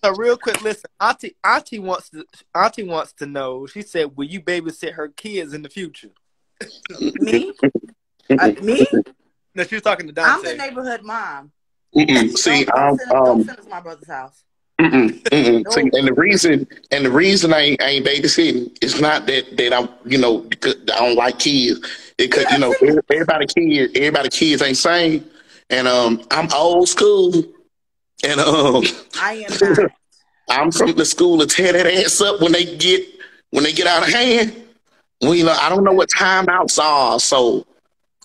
so real quick, listen. Auntie wants to know. She said, "Will you babysit her kids in the future?" Me? Me? No, she was talking to Dantae. I'm the neighborhood mom. See, don't send us to my brother's house. See, and the reason I ain't babysitting is not that I'm I don't like kids. Because everybody kids ain't same. And I'm old school, and I am not. I'm from the school to tear that ass up when they get out of hand. Well, I don't know what timeouts are. So,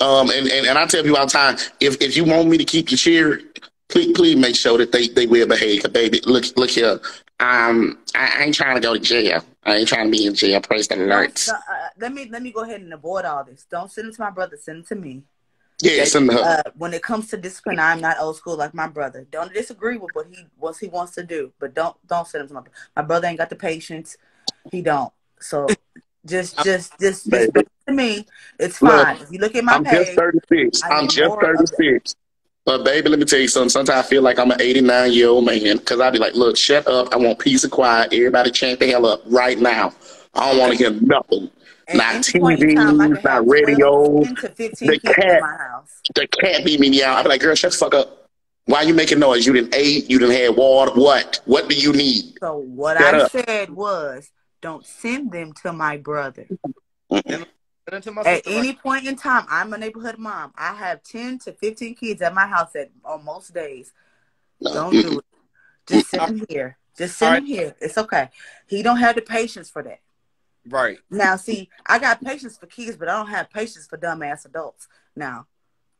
and I tell people all the time, if you want me to keep your cheer, please make sure that they will behave. Baby, look here. I ain't trying to go to jail. I ain't trying to be in jail. Praise the Lord. Let me go ahead and avoid all this. Don't send it to my brother. Send it to me. Yes, when it comes to discipline, I'm not old school like my brother. Don't disagree with what he wants to do, but don't send him to my brother. My brother ain't got the patience. He don't. So just to me, it's fine. If you look at my page, I'm just 36. But baby, let me tell you something. Sometimes I feel like I'm an 89-year-old man because I be like, look, shut up. I want peace and quiet. Everybody chant the hell up right now. I don't want to hear nothing. Not TV, not radio. The cat beat me out. I be like, girl, shut the fuck up. Why you making noise? You didn't eat. You didn't have water. What? What do you need? So what I said was, don't send them to my brother. At any point in time, I'm a neighborhood mom. I have 10 to 15 kids at my house on most days. Don't do it. Just send him here. Just send him here. It's okay. He don't have the patience for that. Right. Now, see, I got patience for kids, but I don't have patience for dumbass adults. Now,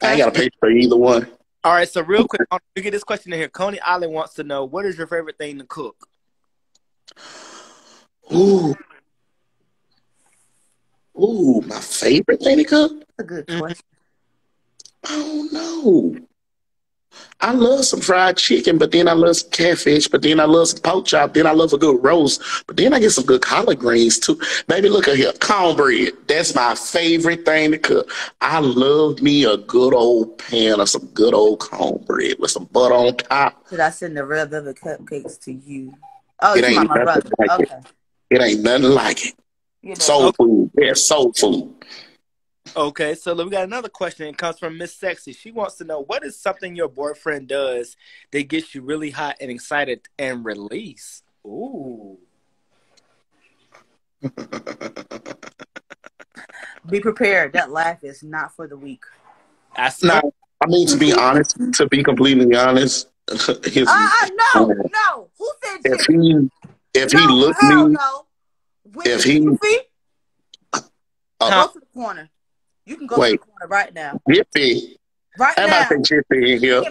I ain't got to pay for either one. All right, so real quick, I'll get this question in here. Coney Island wants to know, what is your favorite thing to cook? Ooh, my favorite thing to cook? that's a good question. I don't know. I love some fried chicken, but then I love some catfish, but then I love some pork chop, then I love a good roast, but then I get some good collard greens too. Baby, look at here, cornbread. That's my favorite thing to cook. I love me a good old pan of some good old cornbread with some butter on top. Should I send the red velvet cupcakes to you? Oh, It you ain't my nothing brother. like Okay. It ain't nothing like it. You know. Soul food. Yeah, soul food. Okay, so we got another question. It comes from Miss Sexy. She wants to know, what is something your boyfriend does that gets you really hot and excited and release? Ooh. Be prepared. That laugh is not for the weak. No, I mean, to be honest, to be completely honest, his, no. Who said if he looked hell me, no. if he, go Huh? to the corner. You can go to the corner right now. Jiffy. Right I'm now. about to say Jiffy in here.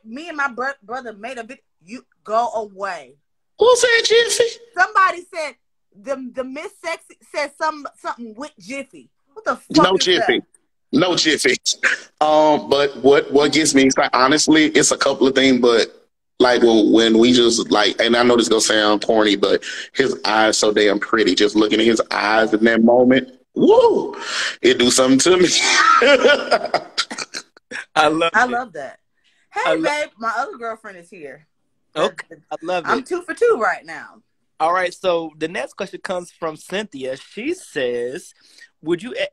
Me and my brother made a video. You go away. Who said Jiffy? Somebody said the Miss Sexy said something with Jiffy. What the fuck No is Jiffy. that? No Jiffy. But what gets me is, like, honestly, it's a couple of things, but like when we just like, and I know this gonna sound corny, but his eyes so damn pretty. Just looking at his eyes in that moment, woo, it do something to me. I love that. Hey, babe, my other girlfriend is here. Okay, I love it. I'm 2 for 2 right now. All right, so the next question comes from Cynthia. She says, would you ask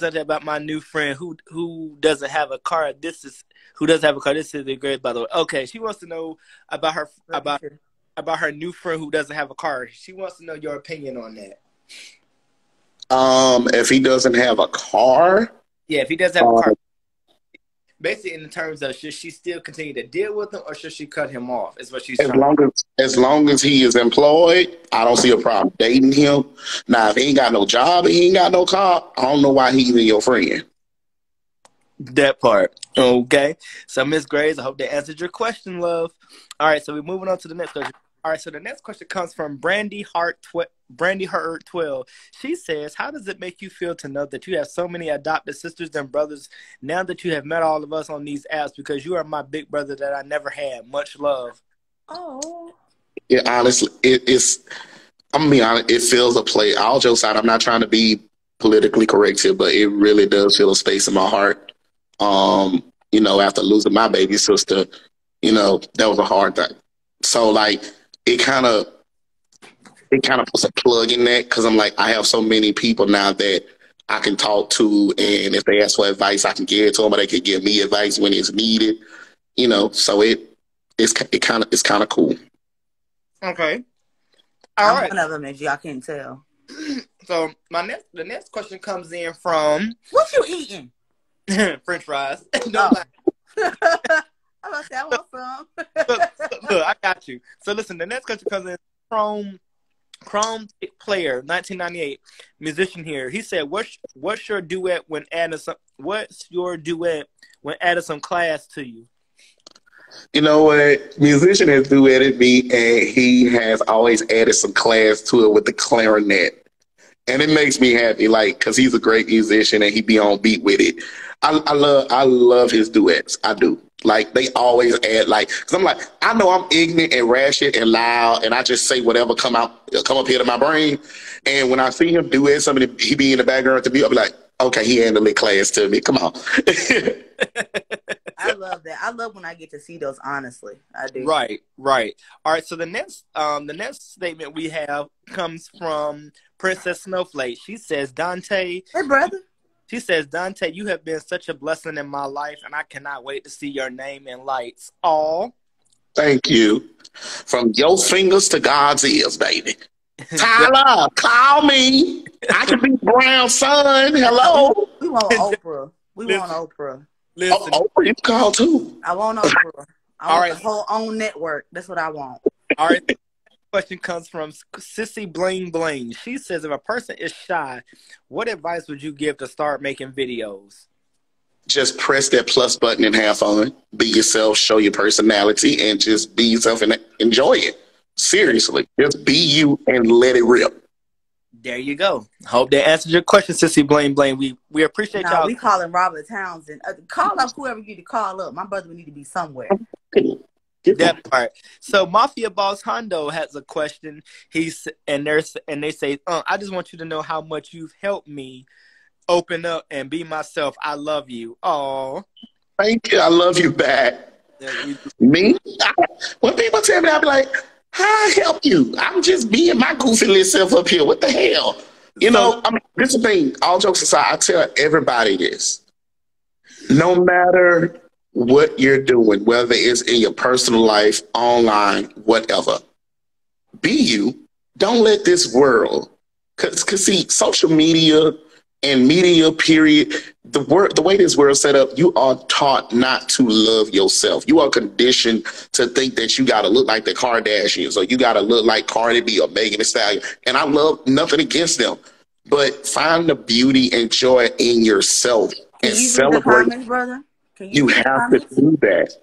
something about my new friend who doesn't have a car? This is the great, by the way. Okay, she wants to know about her new friend who doesn't have a car. She wants to know your opinion on that. If he doesn't have a car, yeah, if he doesn't have a car, basically in terms of, should she still continue to deal with him or should she cut him off? Is what she's as long as he is employed, I don't see a problem dating him. Now, if he ain't got no job and he ain't got no car, I don't know why he even your friend. That part. Okay. So, Miss Graves, I hope that answered your question, love. All right, so we're moving on to the next question. All right, so the next question comes from Brandy Hart 12. She says, how does it make you feel to know that you have so many adopted sisters and brothers now that you have met all of us on these apps, because you are my big brother that I never had? Much love. Oh. Yeah, honestly, I'm gonna be honest, it feels a play. All jokes out, I'm not trying to be politically correct here, but it really does feel a space in my heart. After losing my baby sister, that was a hard thing. So, like, it kind of puts a plug in that, because I'm like, I have so many people now that I can talk to, and if they ask for advice, I can give it to them, or they can give me advice when it's needed. So it's kind of cool. Okay. I'm one of them, as y'all can't tell. So the next question comes in from, what you eating? French fries. I'm about to say, I want some. Look, I got you. So listen, the next question comes in from Chrome Player 1998 musician here. He said, "What's your duet when adding some? What's your duet when adding some class to you?" You know what? Musician has duetted me, and he has always added some class to it with the clarinet. And it makes me happy, like, because he's a great musician and he be on beat with it. I love his duets. I do. Like, they always add, like, because I'm like, I know I'm ignorant and ratchet and loud, and I just say whatever come up here to my brain. And when I see him duet something, he be in the background to me, I'll be like, okay, he handled it class to me. Come on. I love that. I love when I get to see those, honestly. I do. Right. All right, so the next statement we have comes from Princess Snowflake. She says, Dantae. Hey, brother. She says, Dantae, you have been such a blessing in my life, and I cannot wait to see your name in lights. All. Thank you. From your fingers to God's ears, baby. Tyler, call me. I can be Brown's son. Hello. We want Oprah. We want Oprah. Listen. Oprah, you call too. I want Oprah. I want All right. the whole own network. That's what I want. All right. question comes from Sissy Bling Bling. She says, if a person is shy, what advice would you give to start making videos? Just press that plus button and have fun. Be yourself, show your personality, and just be yourself and enjoy it. Seriously, just be you and let it rip. There you go. Hope that answers your question, Sissy Bling Bling. We appreciate y'all. We calling Robert Townsend. Call up whoever you need to call up. My brother would need to be somewhere. That part. So Mafia Boss Hondo has a question. They say, I just want you to know how much you've helped me open up and be myself. I love you. Oh, thank you. I love you back. Me? When people tell me, I be like, how I help you? I'm just being my goofy little self up here. What the hell? You know, I mean, this is the thing. All jokes aside, I tell everybody this. No matter what you're doing, whether it's in your personal life, online, whatever, be you. Don't let this world, because see, social media and media, period, the way this world's set up, you are taught not to love yourself. You are conditioned to think that you got to look like the Kardashians or you got to look like Cardi B or Megan Thee Stallion. And I love nothing against them, but find the beauty and joy in yourself and celebrate. Comments, brother? You have to do that.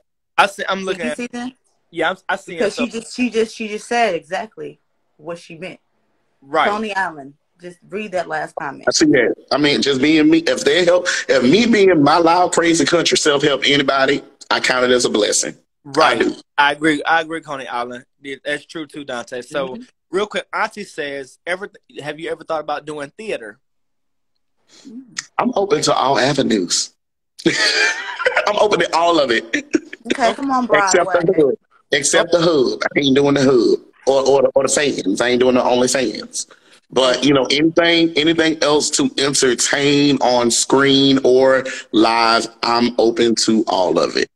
I'm looking at. See that? Yeah, I see. Because she just said exactly what she meant. Right. Tony Allen. Just read that last comment. I see that. I mean, just being me. If me being my loud, crazy country self help anybody, I count it as a blessing. Right. I agree, Coney Allen. That's true too, Dantae. So real quick, Auntie says, have you ever thought about doing theater? I'm open to all avenues. I'm open to all of it. Okay, come on, Broadway. Except the hood. I ain't doing the hood or the fans. I ain't doing the only fans. But, you know, anything else to entertain on screen or live, I'm open to all of it.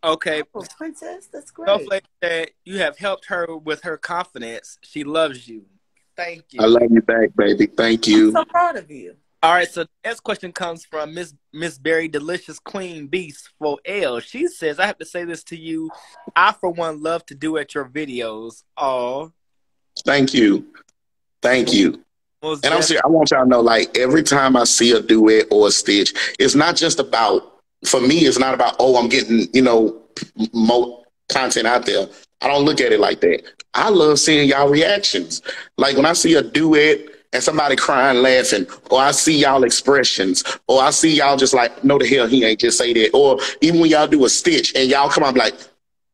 Okay. Oh, Princess, that's great. Snowflake said you have helped her with her confidence. She loves you. Thank you. I love you back, baby. Thank you. I'm so proud of you. All right, so the next question comes from Miss Berry Delicious Queen Beast for L. She says, I have to say this to you. I, for one, love to duet your videos. Oh. Thank you. Thank you. And I'm serious, I want y'all to know, like, every time I see a duet or a stitch, it's not just about, for me, it's not about, oh, I'm getting, you know, more content out there. I don't look at it like that. I love seeing y'all reactions. Like, when I see a duet and somebody crying, laughing, or I see y'all expressions, or I see y'all just like, no, the hell, he ain't just say that. Or even when y'all do a stitch and y'all come up like,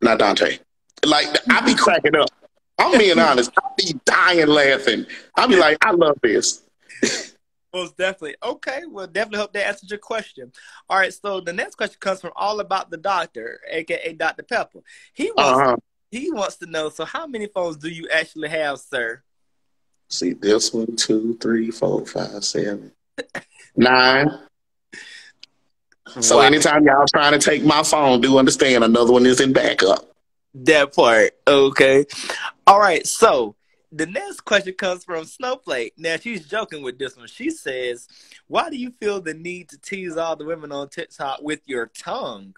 not Dantae. Like, I be cracking up. I'm being honest. I'll be dying laughing. I'll be like, I love this. Most definitely. Okay, well, definitely hope that answers your question. All right, so the next question comes from All About the Doctor, a.k.a. Dr. Pepper. He wants to know, so how many phones do you actually have, sir? See, this 1, 2, 3, 4, 5, 7, 9. So anytime y'all trying to take my phone, do understand another one is in backup. That part. Okay. All right. So the next question comes from Snowflake. Now, she's joking with this one. She says, why do you feel the need to tease all the women on TikTok with your tongue?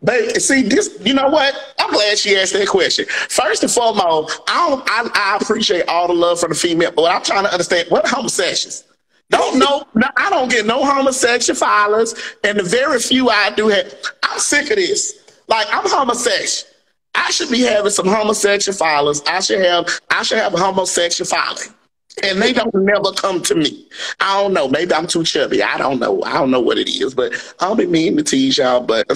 But see, this, you know what? I'm glad she asked that question. First and foremost, I appreciate all the love from the female, but what I'm trying to understand, what are homosexuals? I don't get no homosexual followers, and the very few I do have, I'm sick of this. Like, I'm homosexual. I should be having some homosexual followers. I should have a homosexual following. And they don't never come to me. I don't know. Maybe I'm too chubby. I don't know. I don't know what it is. But I'll be mean to tease y'all. But,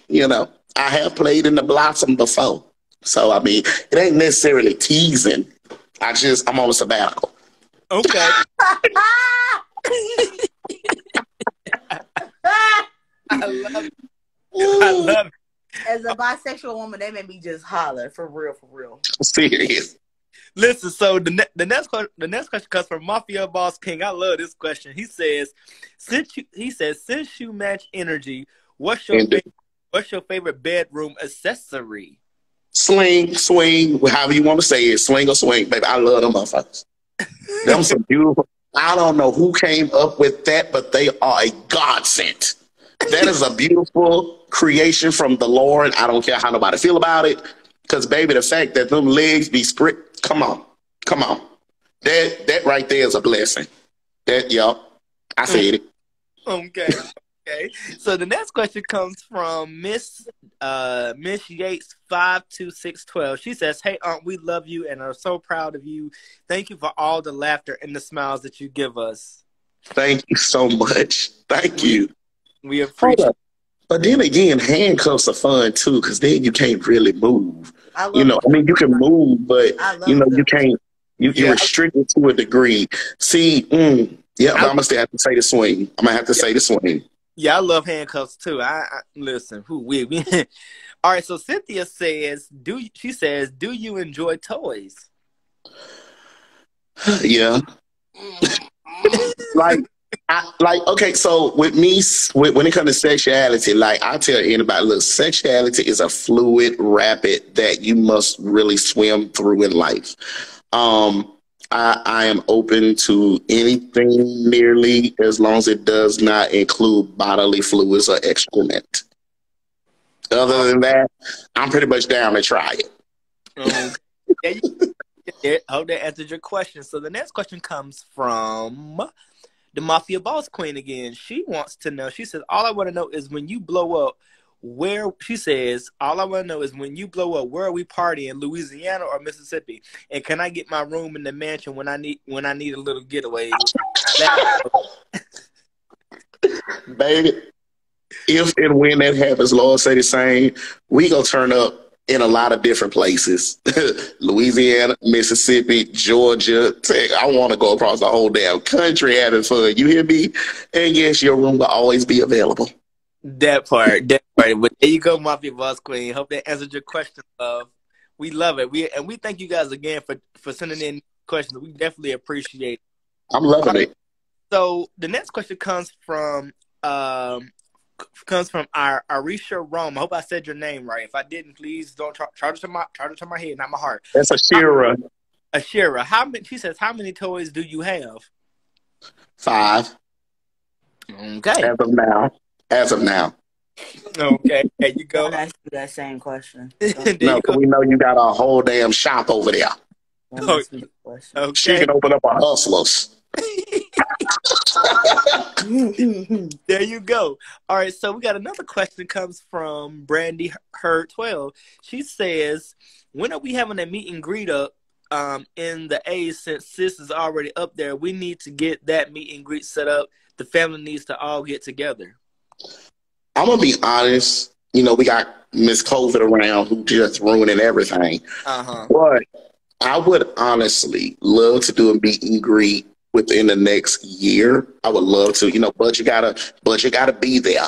you know, I have played in the Blossom before. So, I mean, it ain't necessarily teasing. I'm on a sabbatical. Okay. I love it. I love it. As a bisexual woman, they made me just holler for real, for real. Serious. Listen, so the next question comes from Mafia Boss King. I love this question. He says, since you match energy, what's your favorite bedroom accessory? Sling, swing, however you want to say it, swing or swing, baby. I love them motherfuckers. Them some beautiful. I don't know who came up with that, but they are a godsend. That is a beautiful creation from the Lord. I don't care how nobody feel about it. Because, baby, the fact that them legs be spread, come on. That right there is a blessing. I said it. Okay. Okay. So the next question comes from Miss Yates 52612. She says, "Hey Aunt, we love you and are so proud of you. Thank you for all the laughter and the smiles that you give us." Thank you so much. Thank you. We appreciate it. But then again, handcuffs are fun too, because then you can't really move. You can move, but you can't. You're restricted to a degree. See, I'm gonna have to say the swing. I'm gonna have to say the swing. Yeah, I love handcuffs too. I listen. We all right. So Cynthia says, "Do you enjoy toys?" Yeah. Okay. So with me, when it comes to sexuality, like I tell anybody, look, sexuality is a fluid rapid that you must really swim through in life. I am open to anything nearly as long as it does not include bodily fluids or excrement. Other than that, I'm pretty much down to try it. I hope that answered your question. So the next question comes from the Mafia Boss Queen again. She wants to know, she says, all I want to know is when you blow up, where are we partying, Louisiana or Mississippi? And can I get my room in the mansion when I need a little getaway? Baby, if and when that happens, Lord say the same, we gonna turn up in a lot of different places. Louisiana, Mississippi, Georgia, I want to go across the whole damn country having fun. You hear me? And yes, your room will always be available. That part. But there you go, Mafia Boss Queen. Hope that answered your question, love. We love it. We thank you guys again for sending in questions. We definitely appreciate it. I'm loving it. So the next question comes from our Arisha Rome. I hope I said your name right. If I didn't, please don't try to turn my head, not my heart. That's Ashira. She says, how many toys do you have? 5. Okay. As of now. Okay, there you go. Don't ask you that same question. No, we know you got a whole damn shop over there. Okay. She can open up a Hustlers. There you go. All right, so we got another question that comes from Brandy Hurd 12. She says, when are we having a meet and greet up in the A? Since sis is already up there, we need to get that meet and greet set up. The family needs to all get together. I'm gonna be honest. We got Miss COVID around who just ruining everything. But I would honestly love to do a meet and greet within the next year. I would love to, but you gotta be there.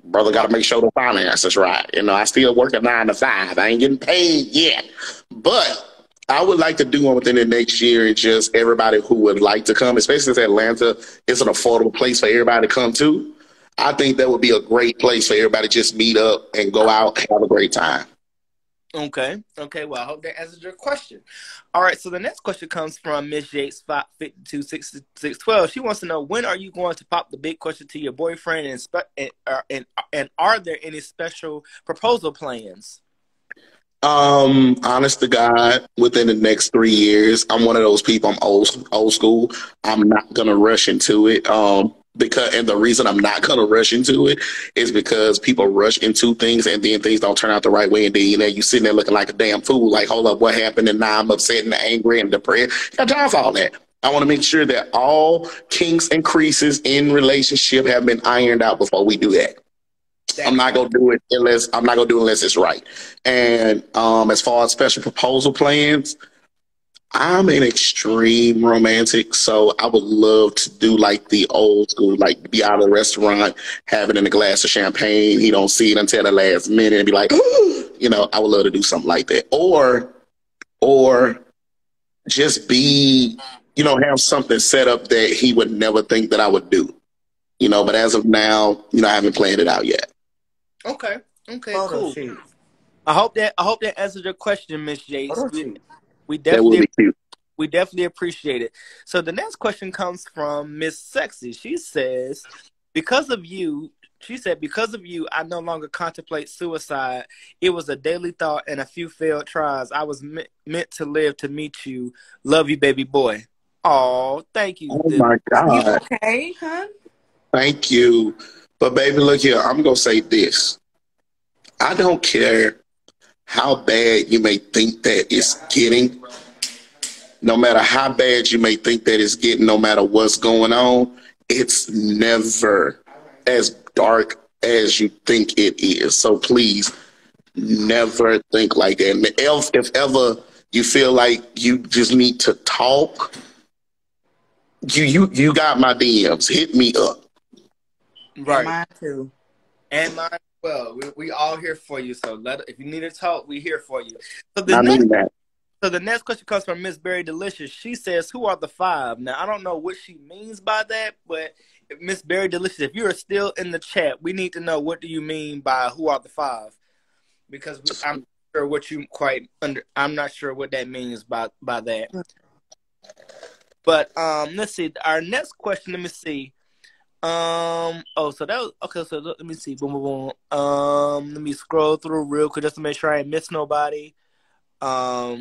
Brother gotta make sure the finances right. I still work a 9 to 5. I ain't getting paid yet. But I would like to do one within the next year, and just everybody who would like to come, especially since Atlanta is an affordable place for everybody to come to. I think that would be a great place for everybody to just meet up and go out and have a great time. Okay. Well, I hope that answers your question. All right. So the next question comes from Miss Yates 5526612. She wants to know, when are you going to pop the big question to your boyfriend, and are there any special proposal plans? Honest to God, within the next 3 years, I'm one of those people. I'm old school. I'm not gonna rush into it. And the reason I'm not gonna rush into it is because people rush into things and then things don't turn out the right way, and then you sitting there looking like a damn fool. Like, hold up, what happened? And now I'm upset and angry and depressed. Got time for all that. I want to make sure that all kinks and creases in relationship have been ironed out before we do that. I'm not gonna do it unless it's right. And as far as special proposal plans, I'm an extreme romantic, so I would love to do like the old school, like be out of the restaurant, have it in a glass of champagne. He don't see it until the last minute and be like, I would love to do something like that. Or just be, have something set up that he would never think that I would do. But as of now, I haven't planned it out yet. Okay, cool. I hope that answers your question, Miss Yates. We definitely appreciate it. So the next question comes from Miss Sexy. She says, because of you, She said, because of you, I no longer contemplate suicide. It was a daily thought and a few failed tries. I was meant to live to meet you. Love you, baby boy. Oh, thank you. Oh my You God. okay, huh? Thank you. But baby, look here. I'm going to say this. I don't care how bad you may think that it's getting. No matter how bad you may think that it's getting, no matter what's going on, it's never as dark as you think it is. So please never think like that. And if ever you feel like you just need to talk, you got my DMs. Hit me up. Right. And mine too. And mine as well. We all here for you. So if you need to talk, we here for you. So I mean that. So the next question comes from Miss Berry Delicious. She says, who are the five? Now, I don't know what she means by that, but Miss Berry Delicious, if you are still in the chat, we need to know, what do you mean by who are the five? Because I'm not sure what you I'm not sure what that means by that. But let's see. Our next question, let me see. So that was okay. So let me see. Boom, boom, boom. Let me scroll through real quick just to make sure I ain't miss nobody. All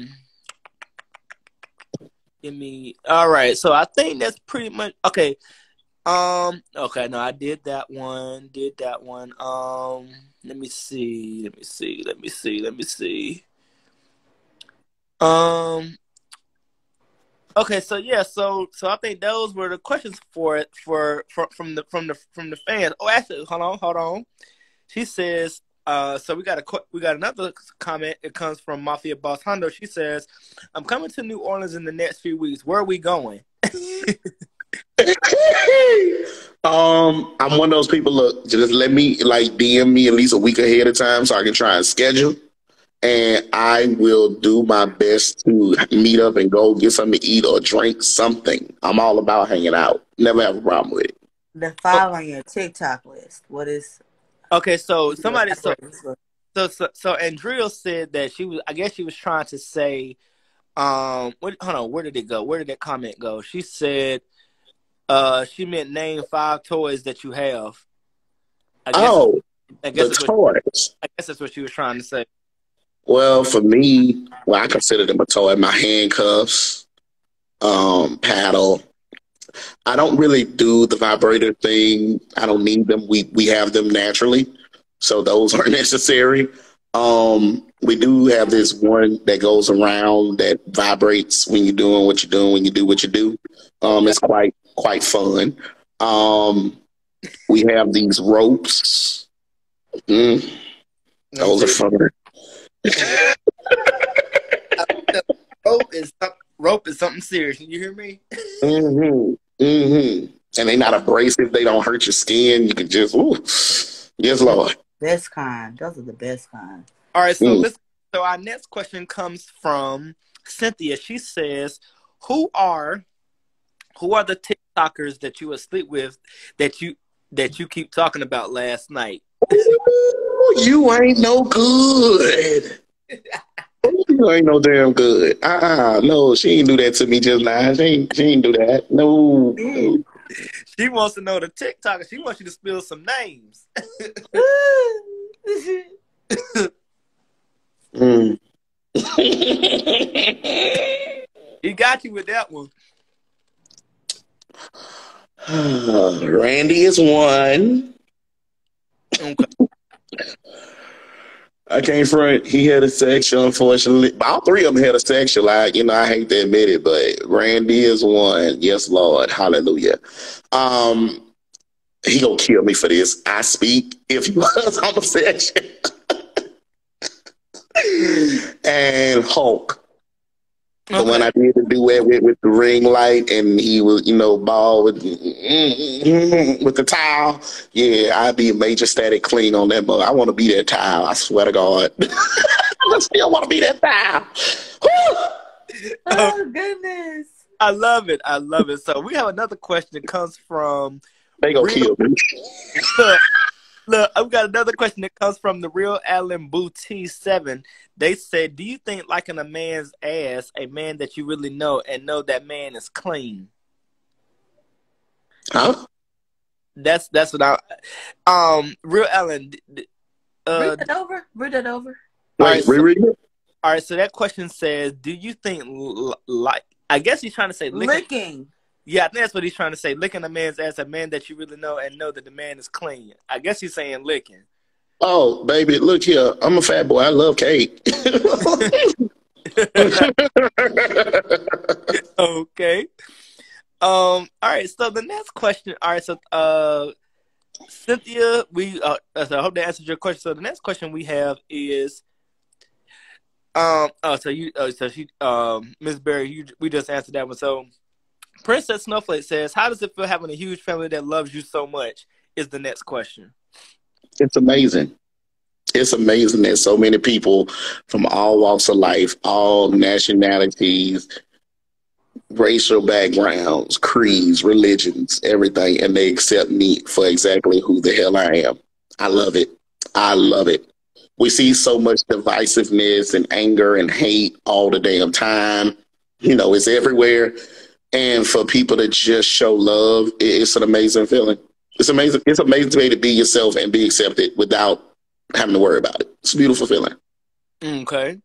right. So I think that's pretty much okay. Okay. No, I did that one. Let me see. Okay. So yeah. So I think those were the questions from the fans. Oh, actually, hold on. She says, so we got another comment. It comes from Mafia Boss Hondo. She says, I'm coming to New Orleans in the next few weeks. Where are we going? I'm one of those people, look, just let me DM me at least a week ahead of time so I can try and schedule. And I will do my best to meet up and go get something to eat or drink something. I'm all about hanging out. Never have a problem with it. The five on your TikTok list. What is? Okay, so somebody so Andrea said that I guess she was trying to say, hold on, where did it go? Where did that comment go? She said, she meant name 5 toys that you have. I guess that's what she was trying to say. Well, for me, I consider them a toy. My handcuffs, paddle. I don't really do the vibrator thing. I don't need them. We have them naturally, so those aren't necessary. We do have this one that goes around that vibrates when you're doing what you're doing, when you do what you do. It's quite fun. We have these ropes. Those are fun. Rope is something serious. You hear me? And they're not abrasive. They don't hurt your skin. You can just, yes, Lord. Best kind. Those are the best kind. All right, so so our next question comes from Cynthia. She says, "Who are the TikTokers that you asleep with that you keep talking about last night?" Ooh, you ain't no good. You ain't no damn good. No, she ain't do that to me just now. She ain't do that. No. She wants to know the TikToker. She wants you to spill some names. He got you with that one. Randy is one. Okay. I can't front. He had a sexual, unfortunately. All 3 of them had a sexual. I hate to admit it, but Randy is one. Yes, Lord. Hallelujah. He gonna kill me for this. I speak if he was homosexual. And Hulk. Okay. The one I did the duet with the ring light, and he was, ball with the towel. Yeah, I'd be a major static clean on that mug. I want to be that towel. I swear to God. I still want to be that towel. Oh, goodness. I love it. So we have another question that comes from... They gonna kill me. Look, I've got another question that comes from the Real Allen Booty 7. They said, do you think liking a man's ass, a man that you really know and know that man is clean? Huh? That's what Real Ellen. Read it over. Read it over. Wait, reread it? All right, so that question says, do you think, like, I guess he's trying to say licking. Yeah, I think that's what he's trying to say. Licking a man's ass, a man that you really know and know that the man is clean. I guess he's saying licking. Oh, baby, look here. I'm a fat boy. I love cake. Okay. All right, so the next question. All right, so Cynthia, so I hope that answers your question. So the next question we have is Miss Berry, we just answered that one. So Princess Snowflake says, how does it feel having a huge family that loves you so much? Is the next question. It's amazing. It's amazing that so many people from all walks of life, all nationalities, racial backgrounds, creeds, religions, everything, and they accept me for exactly who the hell I am. I love it. I love it. We see so much divisiveness and anger and hate all the damn time. You know, it's everywhere. And for people to just show love, it's an amazing feeling. It's amazing. It's amazing to be able to be yourself and be accepted without having to worry about it. It's a beautiful feeling. Okay.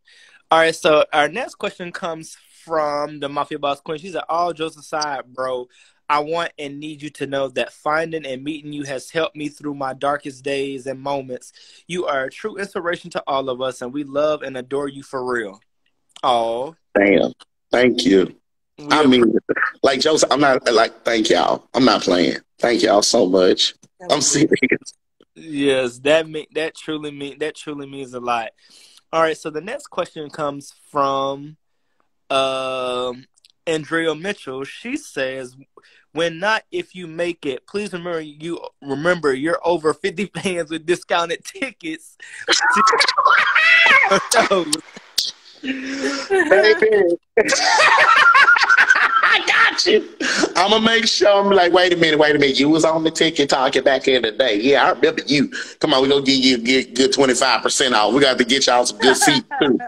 All right. So our next question comes from the Mafia Boss Queen. She said, all jokes aside, bro, I want and need you to know that finding and meeting you has helped me through my darkest days and moments. You are a true inspiration to all of us, and we love and adore you for real. Oh, damn. Thank you. I mean, like Joseph, I'm not like, thank y'all. I'm not playing. Thank y'all so much. I'm serious. Yes, that truly means a lot. All right, so the next question comes from Andrea Mitchell. She says, when not if you make it, please remember you're over 50 fans with discounted tickets. Baby. I got you. I'm gonna make sure I'm like, wait a minute. You was on the ticket talking back in the day. Yeah, I remember you. Come on, we're gonna give you a good 25% off. We got to get y'all some good seats too.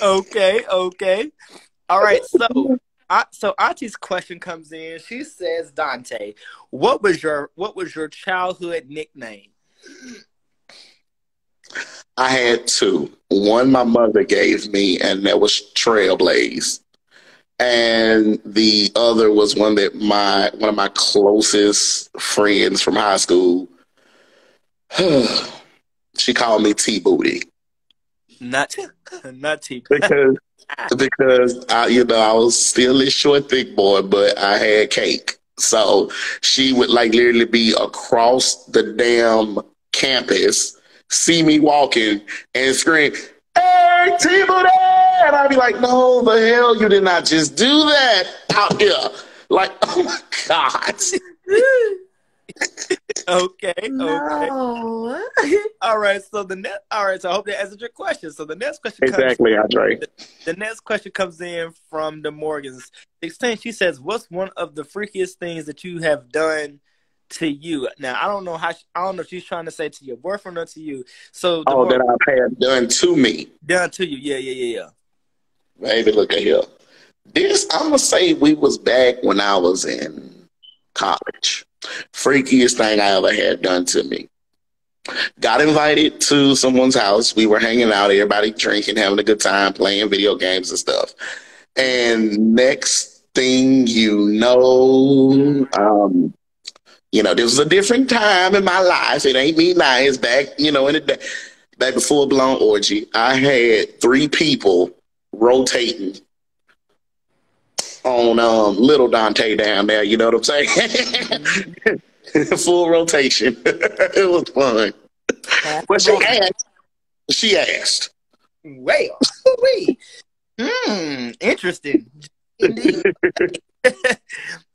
Okay. All right, so Auntie's question comes in. She says, Dantae, what was your childhood nickname? I had two. One my mother gave me, and that was Trailblaze. And the other was one of my closest friends from high school. She called me T Booty. Not T. Because I was still a short, thick boy, but I had cake. So she would like literally be across the damn campus, see me walking, and scream, "Hey, T-Booty!" And I'd be like, "No, the hell, you did not just do that out here!" Like, oh my God. Okay. No. All right. So I hope that answered your question. So the next question exactly, Andre. The next question comes in from the Morgans. 16. She says, "What's one of the freakiest things that you have done to you?" Now I don't know if she's trying to say to your boyfriend or to you. So that I've had done to me. Done to you. Yeah. Baby, look at here. I'm gonna say we was back when I was in college. Freakiest thing I ever had done to me. Got invited to someone's house. We were hanging out, everybody drinking, having a good time, playing video games and stuff. And next thing you know, this was a different time in my life. It ain't me now. It's back, in the day, back to full blown orgy. I had 3 people rotating on little Dantae down there, you know what I'm saying? Full rotation. It was fun. But she asked. Well, interesting. Indeed.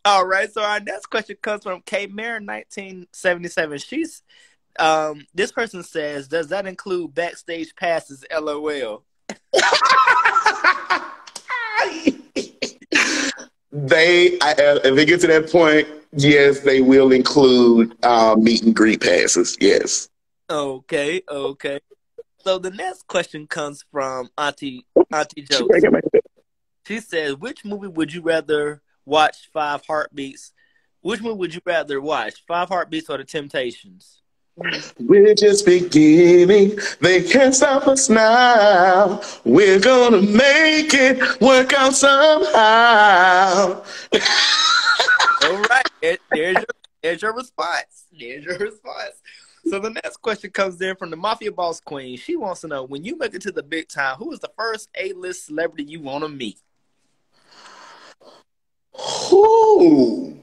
All right, so our next question comes from K Mare 1977. She's this person says, does that include backstage passes? LOL. If it gets to that point, yes, they will include meet and greet passes. Yes. Okay. So the next question comes from Auntie Joe. She She says, which movie would you rather watch 5 heartbeats Which one would you rather watch, Five Heartbeats or The Temptations? We're just beginning. They can't stop us now. We're gonna make it work out somehow. All right, there's your response. There's your response. So the next question comes in from the Mafia Boss Queen. She wants to know, when you make it to the big time, who is the first A-list celebrity you want to meet? Who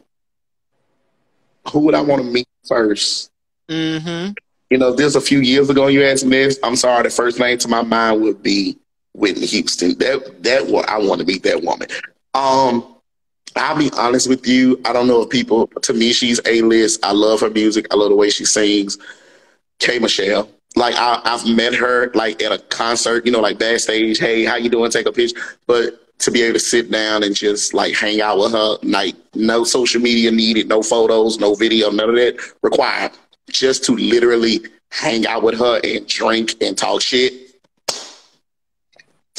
would I want to meet first? Mm-hmm. You know, there's a few years ago you asked me this. I'm sorry, the first name to my mind would be Whitney Houston. That what I want to meet that woman. I'll be honest with you. I don't know if people, to me, she's A-list. I love her music. I love the way she sings. K. Michelle. Like, I've met her, like, at a concert, you know, like, backstage. Hey, how you doing? Take a picture. But to be able to sit down and just, like, hang out with her, like, no social media needed, no photos, no video, none of that required. Just to literally hang out with her and drink and talk shit.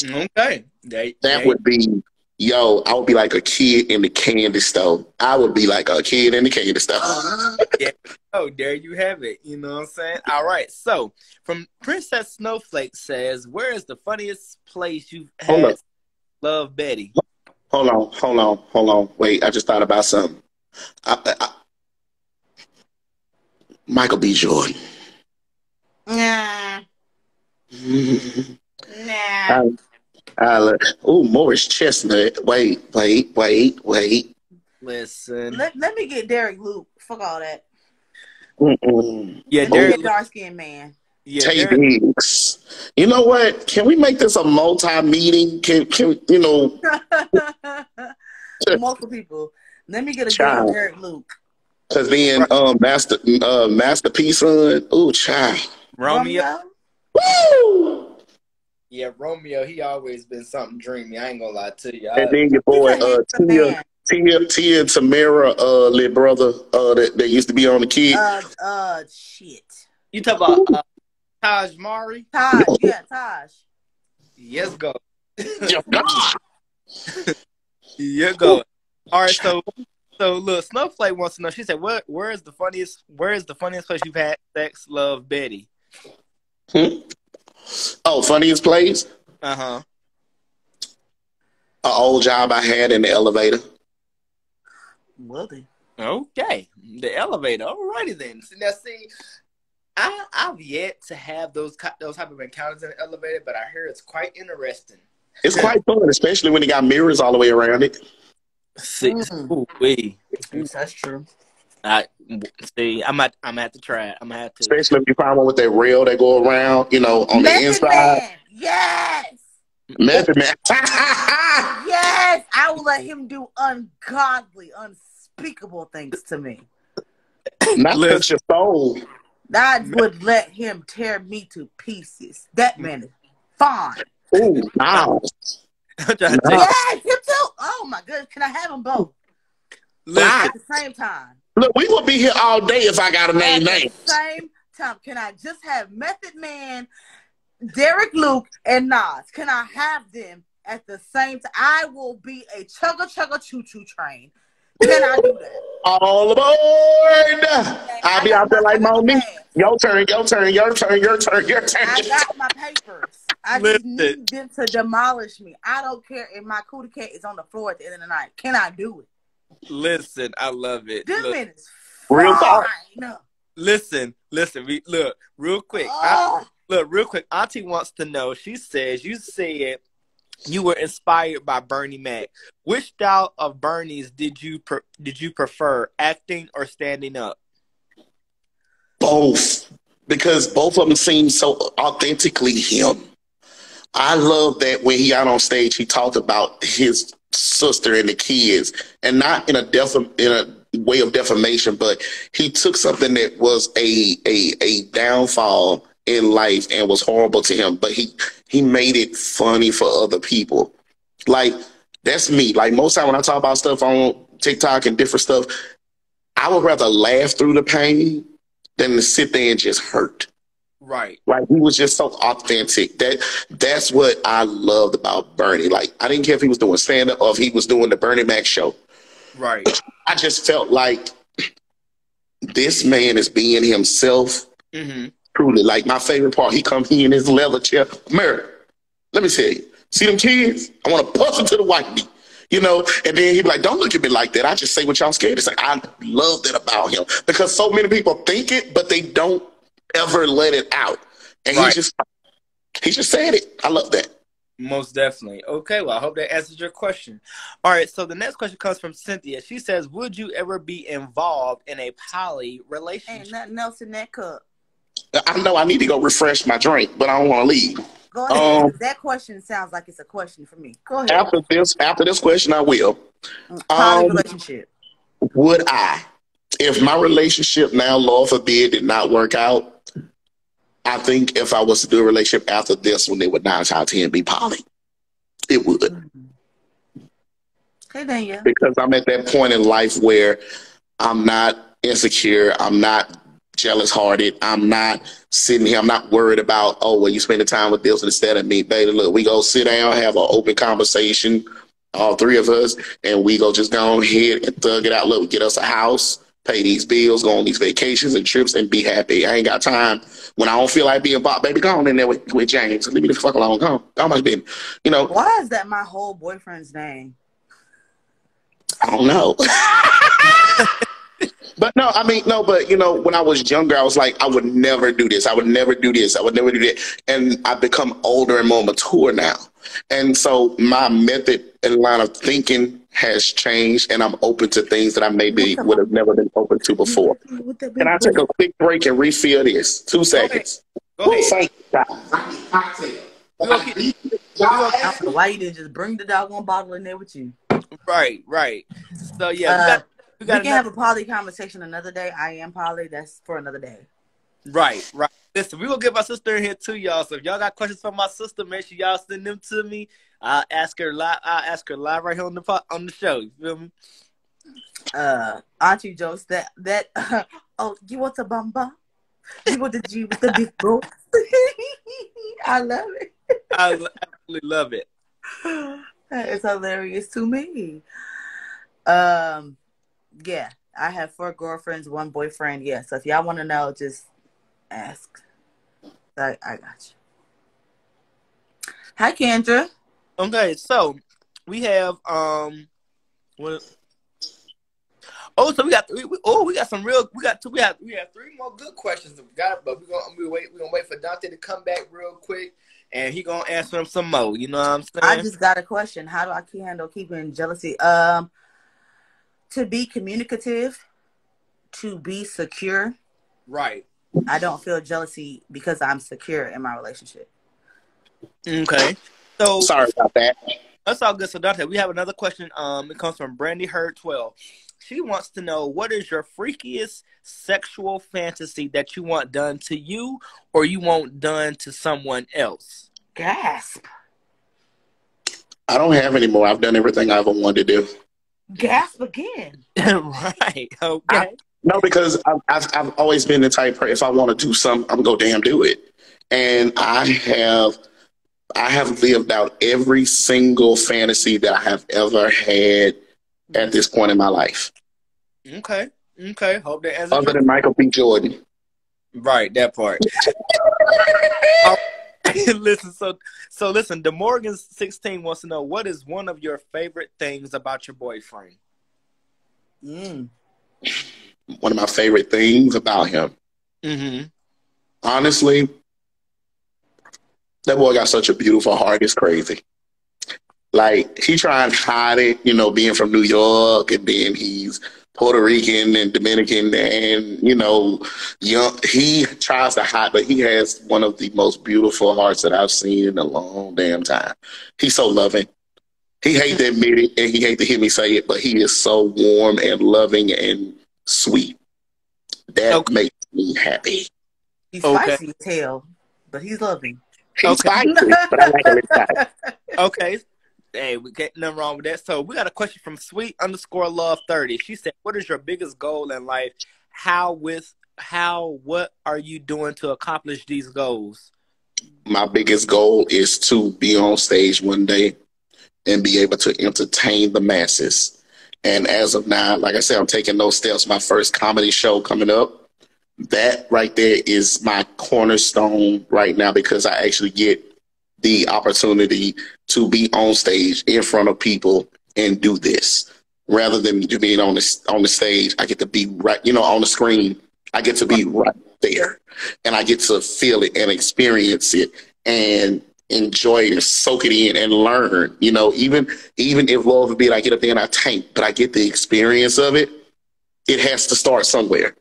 Okay. That would be... Yo, I would be like a kid in the candy store. I would be like a kid in the candy store. Yeah. Oh, there you have it. You know what I'm saying? All right. So, from Princess Snowflake says, where is the funniest place you've had Love Betty? Hold on. Wait, I just thought about something. Michael B. Jordan. Nah. Morris Chestnut. Wait. Listen. Let me get Derek Luke. Fuck all that. Yeah, Derek dark skinned man. Yeah, Tay Diggs. You know what? Can we make this a multi-meeting? Can you know? Multiple people. Let me get a Derek Luke. Because then Master P son. Ooh, child. Romeo. Woo! Yeah, Romeo, he always been something dreamy. I ain't gonna lie to you. And then your boy Tia and Tamara, little brother, that used to be on the kid. Shit. You talk about Taj Mari? Taj, yeah, Taj. Yes, go. Yes, go. Yeah, go. All right, so look, Snowflake wants to know. She said, where is the funniest place you've had sex, Love Betty? Oh, funniest place? Uh-huh. An old job I had in the elevator. Well then. Okay. The elevator. Alrighty then. See, I've yet to have those type of encounters in the elevator, but I hear it's quite interesting. It's quite fun, especially when it got mirrors all the way around it. That's true. I'm at to try it. I'm gonna have to. Especially if you find one with that rail that go around, you know, on the inside. Man. Yes. Method Man. Yes, I will let him do ungodly, unspeakable things to me. Not touch your soul. I would let him tear me to pieces. That man is fine. Ooh, wow. Yes, him too. Oh my goodness, can I have them both? At the same time. Look, we will be here all day if I got to name names. At the same time, can I just have Method Man, Derek Luke, and Nas? Can I have them at the same time? I will be a chugga choo-choo train. Can I do that? All aboard! I'll be out there like Monique. Your turn. I got my papers. I just need them to demolish me. I don't care if my cootie cat is on the floor at the end of the night. Can I do it? Listen, I love it. This minutes. Real talk. Listen. Real quick. Real quick. Auntie wants to know. She says you said you were inspired by Bernie Mac. Which style of Bernie's did you prefer, acting or standing up? Both, because both of them seem so authentically him. I love that when he out on stage, he talked about his sister and the kids, and not in a way of defamation, but he took something that was a downfall in life and was horrible to him, but he made it funny for other people. Like, that's me. Like, most time when I talk about stuff on TikTok and different stuff, I would rather laugh through the pain than to sit there and just hurt. Right. Like, he was just so authentic. That's what I loved about Bernie. Like, I didn't care if he was doing stand-up or if he was doing the Bernie Mac show. Right. I just felt like this man is being himself. Mm-hmm. Truly, like my favorite part, he come here in his leather chair. Mary, let me tell you, see them kids? I want to bust them to the white meat. You know, and then he'd be like, don't look at me like that. I just say what y'all scared. It's like, I love that about him because so many people think it, but they don't ever let it out. And he just said it. I love that. Most definitely. Okay, well, I hope that answers your question. All right, so the next question comes from Cynthia. She says, would you ever be involved in a poly relationship? Ain't nothing else in that cup. I know I need to go refresh my drink, but I don't want to leave. Go ahead. That question sounds like it's a question for me. Go ahead. After this question, I will. Poly relationship. Would I, if my relationship now, Lord forbid, did not work out, I think if I was to do a relationship after this one, it would 9 times out of 10 be poly. It would. Okay, Daniel. Because I'm at that point in life where I'm not insecure. I'm not jealous-hearted. I'm not sitting here. I'm not worried about, oh, well, you spending time with this instead of me. Baby, look, we go sit down, have an open conversation, all three of us, and we go just go ahead and thug it out. Look, get us a house, pay these bills, go on these vacations and trips, and be happy. I ain't got time. When I don't feel like being bought, baby, go on in there with James. Leave me the fuck alone. Go on. How much been, you know. Why is that my whole boyfriend's name? I don't know. But no, I mean, no, but you know, when I was younger, I was like, I would never do this. I would never do this. I would never do that. And I've become older and more mature now. And so my method and line of thinking has changed, and I'm open to things that I maybe would have never been open to before. Can I take a quick break and refill this? 2 seconds. Go ahead. Why you didn't just bring the doggone bottle in there with you? Right. So yeah, we can have a poly conversation another day. I am poly. That's for another day. Right. Listen, we will get my sister in here too, y'all. So if y'all got questions for my sister, make sure y'all send them to me. I'll ask her live. Right here on the show. You feel me? Auntie jokes that oh, you want a bamba? You want the G with the big bro? I love it. I absolutely love it. It's hilarious to me. Yeah, I have 4 girlfriends, 1 boyfriend. Yeah, so if y'all want to know, just ask. I got you. Hi, Kendra. Okay, so we have what? Oh, so we got 3 more good questions. But we're gonna wait for Dantae to come back real quick, and he gonna answer them some more. You know what I'm saying? I just got a question. How do I handle keeping jealousy? To be communicative, to be secure. Right. I don't feel jealousy because I'm secure in my relationship. Okay. So sorry about that. That's all good. So Dantae, we have another question. It comes from Brandy Hurd 12. She wants to know, what is your freakiest sexual fantasy that you want done to you or you want done to someone else? Gasp. I don't have any more. I've done everything I ever wanted to do. Gasp again. Right. Okay. No, because I've always been the type of, if I want to do something, I'm going to go damn do it. And I have lived out every single fantasy that I have ever had at this point in my life. Okay. Hope that answers. Other than Michael B. Jordan. Right, that part. Listen, so listen, DeMorgan 16 wants to know, what is one of your favorite things about your boyfriend? One of my favorite things about him. Mm-hmm. Honestly, that boy got such a beautiful heart. It's crazy. Like, he trying to hide it, you know, being from New York, and then he's Puerto Rican and Dominican, and, you know, young. He tries to hide, but he has one of the most beautiful hearts that I've seen in a long damn time. He's so loving. He hates to admit it, and he hates to hear me say it, but he is so warm and loving and sweet. That makes me happy. He's spicy as hell, but he's loving. He's spicy, but I like him inside. Okay. Hey, we got nothing wrong with that. So we got a question from Sweet_Love30. She said, what is your biggest goal in life? What are you doing to accomplish these goals? My biggest goal is to be on stage one day and be able to entertain the masses And as of now, like I said, I'm taking those steps. My first comedy show coming up. That right there is my cornerstone right now because I actually get the opportunity to be on stage in front of people and do this. Rather than being on the stage, I get to be right, on the screen. I get to be right there, and I get to feel it and experience it and enjoy it and soak it in and learn. Even if Lord forbid I get up there and I tank, but I get the experience of it. It has to start somewhere,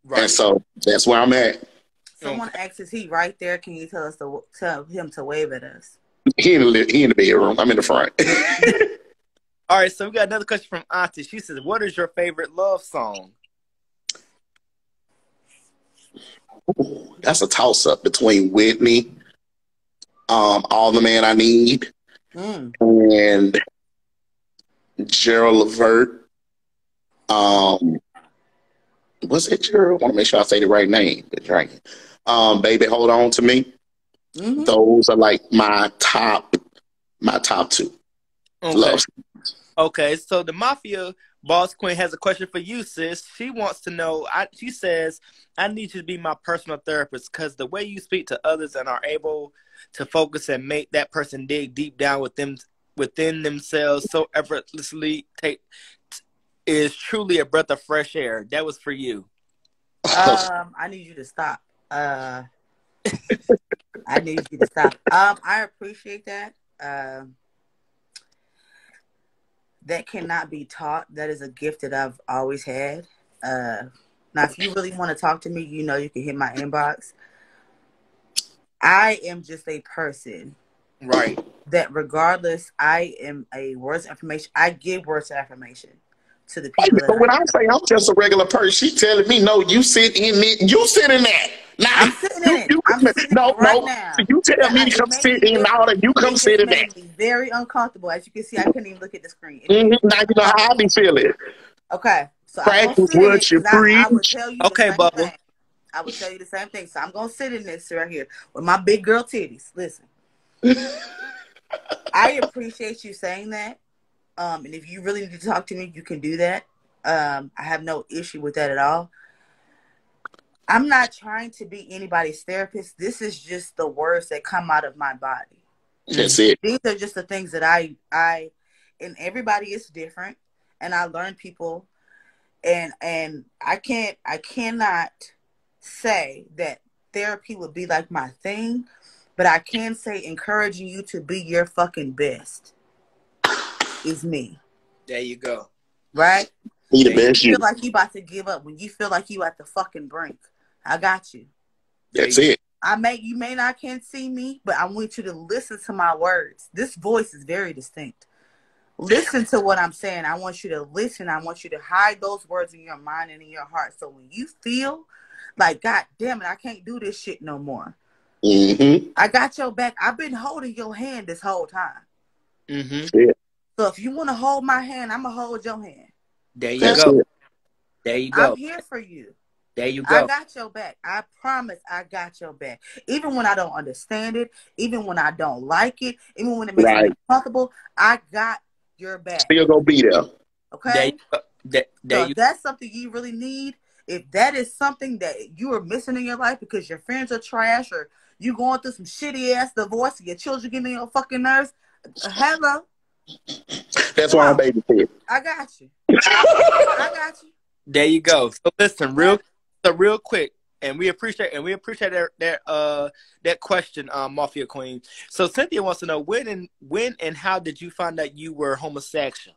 right. And so that's where I'm at. Someone asks, "Is he right there? Can you tell him to wave at us?" He in the bedroom. I'm in the front. All right, so we got another question from Auntie. She says, "What is your favorite love song?" Ooh, that's a toss-up between Whitney, All the Man I Need, and Gerald Levert. Was it Gerald? I want to make sure I say the right name. Baby, Hold On to Me. Mm-hmm. Those are like my top two. Okay. Love. Okay, so the Mafia Boss Queen has a question for you, sis. She wants to know, she says, "I need you to be my personal therapist because the way you speak to others and are able to focus and make that person dig deep down within themselves so effortlessly is truly a breath of fresh air." That was for you. I need you to stop. I need you to stop. I appreciate that. That cannot be taught. That is a gift that I've always had. Now, if you really want to talk to me, you can hit my inbox. I am just a person. Right. That regardless, I am a words of affirmation. I give words of affirmation to the people. But when I say I'm just a regular person, she telling me, "No, you sit in it. You sit in that." Nah, I'm sitting in it. I'm sitting in it right now. You tell me to come sit in all and you come sit in that. It made me very uncomfortable. As you can see, I couldn't even look at the screen. Now you know how I be feeling. Okay. So practice what you preach. I would tell you okay, Bubba. I would tell you the same thing. So I'm going to sit in this right here with my big girl titties. Listen. I appreciate you saying that. And if you really need to talk to me, you can do that. I have no issue with that at all. I'm not trying to be anybody's therapist. This is just the words that come out of my body. That's it. These are just the things that I and everybody is different. And I learn people and I cannot say that therapy would be like my thing, but I can say encouraging you to be your fucking best is me. There you go. Right? Be the best you feel like you about to give up, when you feel like you at the fucking brink, I got you. That's it. You may not can't see me, but I want you to listen to my words. This voice is very distinct. Listen to what I'm saying. I want you to listen. I want you to hide those words in your mind and in your heart. So when you feel like, God damn it, I can't do this shit no more. Mm-hmm. I got your back. I've been holding your hand this whole time. Mm-hmm. Yeah. So if you want to hold my hand, I'm going to hold your hand. There you go. It. There you go. I'm here for you. There you go. I got your back. I promise I got your back. Even when I don't understand it, even when I don't like it, even when it makes me uncomfortable, I got your back. Still gonna be there. Okay? So if that's something you really need, if that is something that you are missing in your life because your friends are trash or you going through some shitty ass divorce and your children getting on your fucking nerves, hello. That's why I'm babysitting. I got you. I got you. There you go. So listen, real quick, and we appreciate that question, Mafia Queen. So Cynthia wants to know when and how did you find out you were homosexual?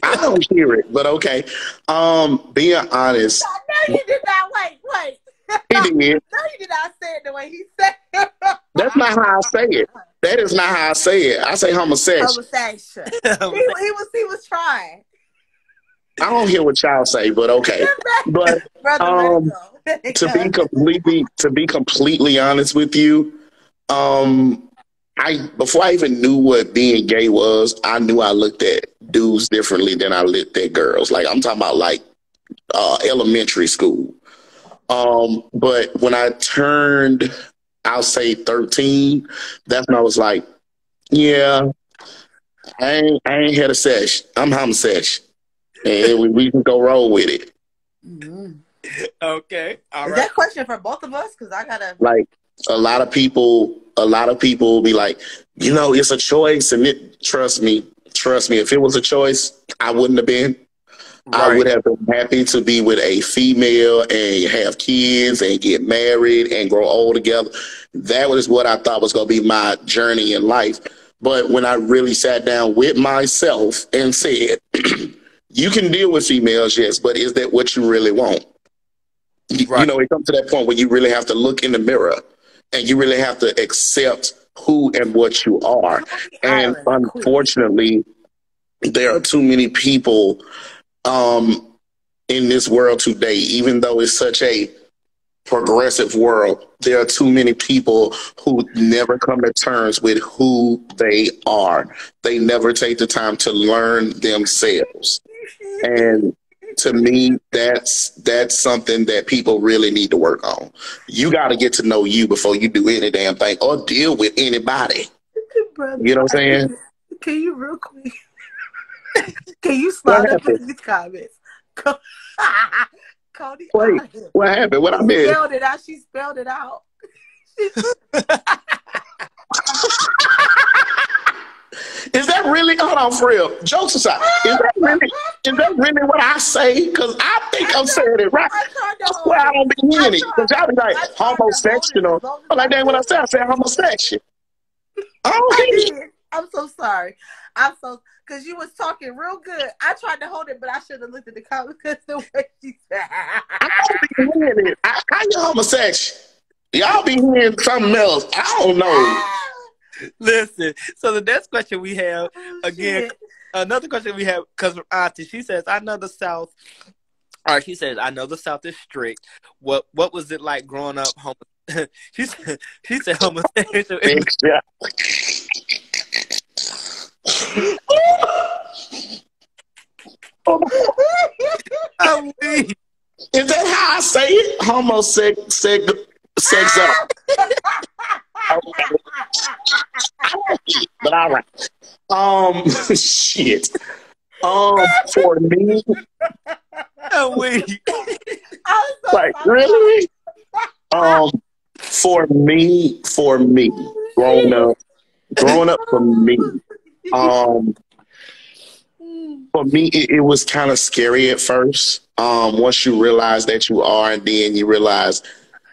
I don't hear it, but okay. Being honest. No, you did not. Wait. He did. No, you did not say it the way he said it. That's not how I say it. That is not how I say it. I say homosexual. Homosexual. he was trying. I don't hear what y'all say, but okay. But to be completely honest with you, before I even knew what being gay was, I knew I looked at dudes differently than I looked at girls. Like I'm talking about like elementary school. But when I turned, I'll say 13, that's when I was like, yeah, I ain't had a sesh. I'm homosexual. And we can go roll with it. Mm-hmm. Okay. All Is right. that question for both of us? Because I gotta. Like a lot of people will be like, it's a choice, and trust me, if it was a choice, I wouldn't have been. I would Right. have been happy to be with a female and have kids and get married and grow old together. That was what I thought was going to be my journey in life. But when I really sat down with myself and said, you can deal with females, yes, but is that what you really want? Right. It comes to that point where you really have to look in the mirror and you really have to accept who and what you are. And unfortunately, there are too many people in this world today, even though it's such a progressive world, there are too many people who never come to terms with who they are. They never take the time to learn themselves. And to me, that's something that people really need to work on. You got to get to know you before you do any damn thing or deal with anybody. Brother, You know what I'm saying? Can you real quick? Can you slide up in these comments? Cody, wait, what happened? What I missed? She spelled it out. Is that really? Hold on, for real. Jokes aside, is that really what I say? Because I think I'm saying it right. That's why I don't be hearing it. Because y'all be like homosexual. But like that when I said homosexual. I'm so sorry. Because you was talking real good. I tried to hold it, but I should have looked at the comments because the way she said I don't be hearing it. How you homosexual? Y'all be hearing something else. I don't know. Listen, so the next question we have, another question we have, because from Auntie, she says, I know the South is strict. What was it like growing up she said homosexual. I'm weak. Is that how I say it? Sex up. But all right. Shit. For me, I'm weak. like really. For me, growing up for me, it was kind of scary at first. Once you realize that you are, and then you realize,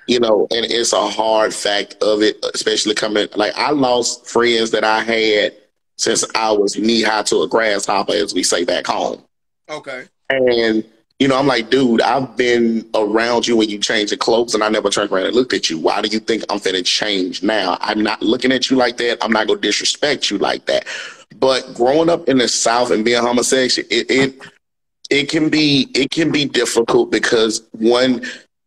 and it's a hard fact of it, especially coming, like I lost friends that I had since I was knee high to a grasshopper, as we say back home. Okay. And, I'm like, dude, I've been around you when you change your clothes and I never turned around and looked at you. Why do you think I'm finna change now? I'm not looking at you like that. I'm not going to disrespect you like that. But growing up in the South and being homosexual, it can be difficult because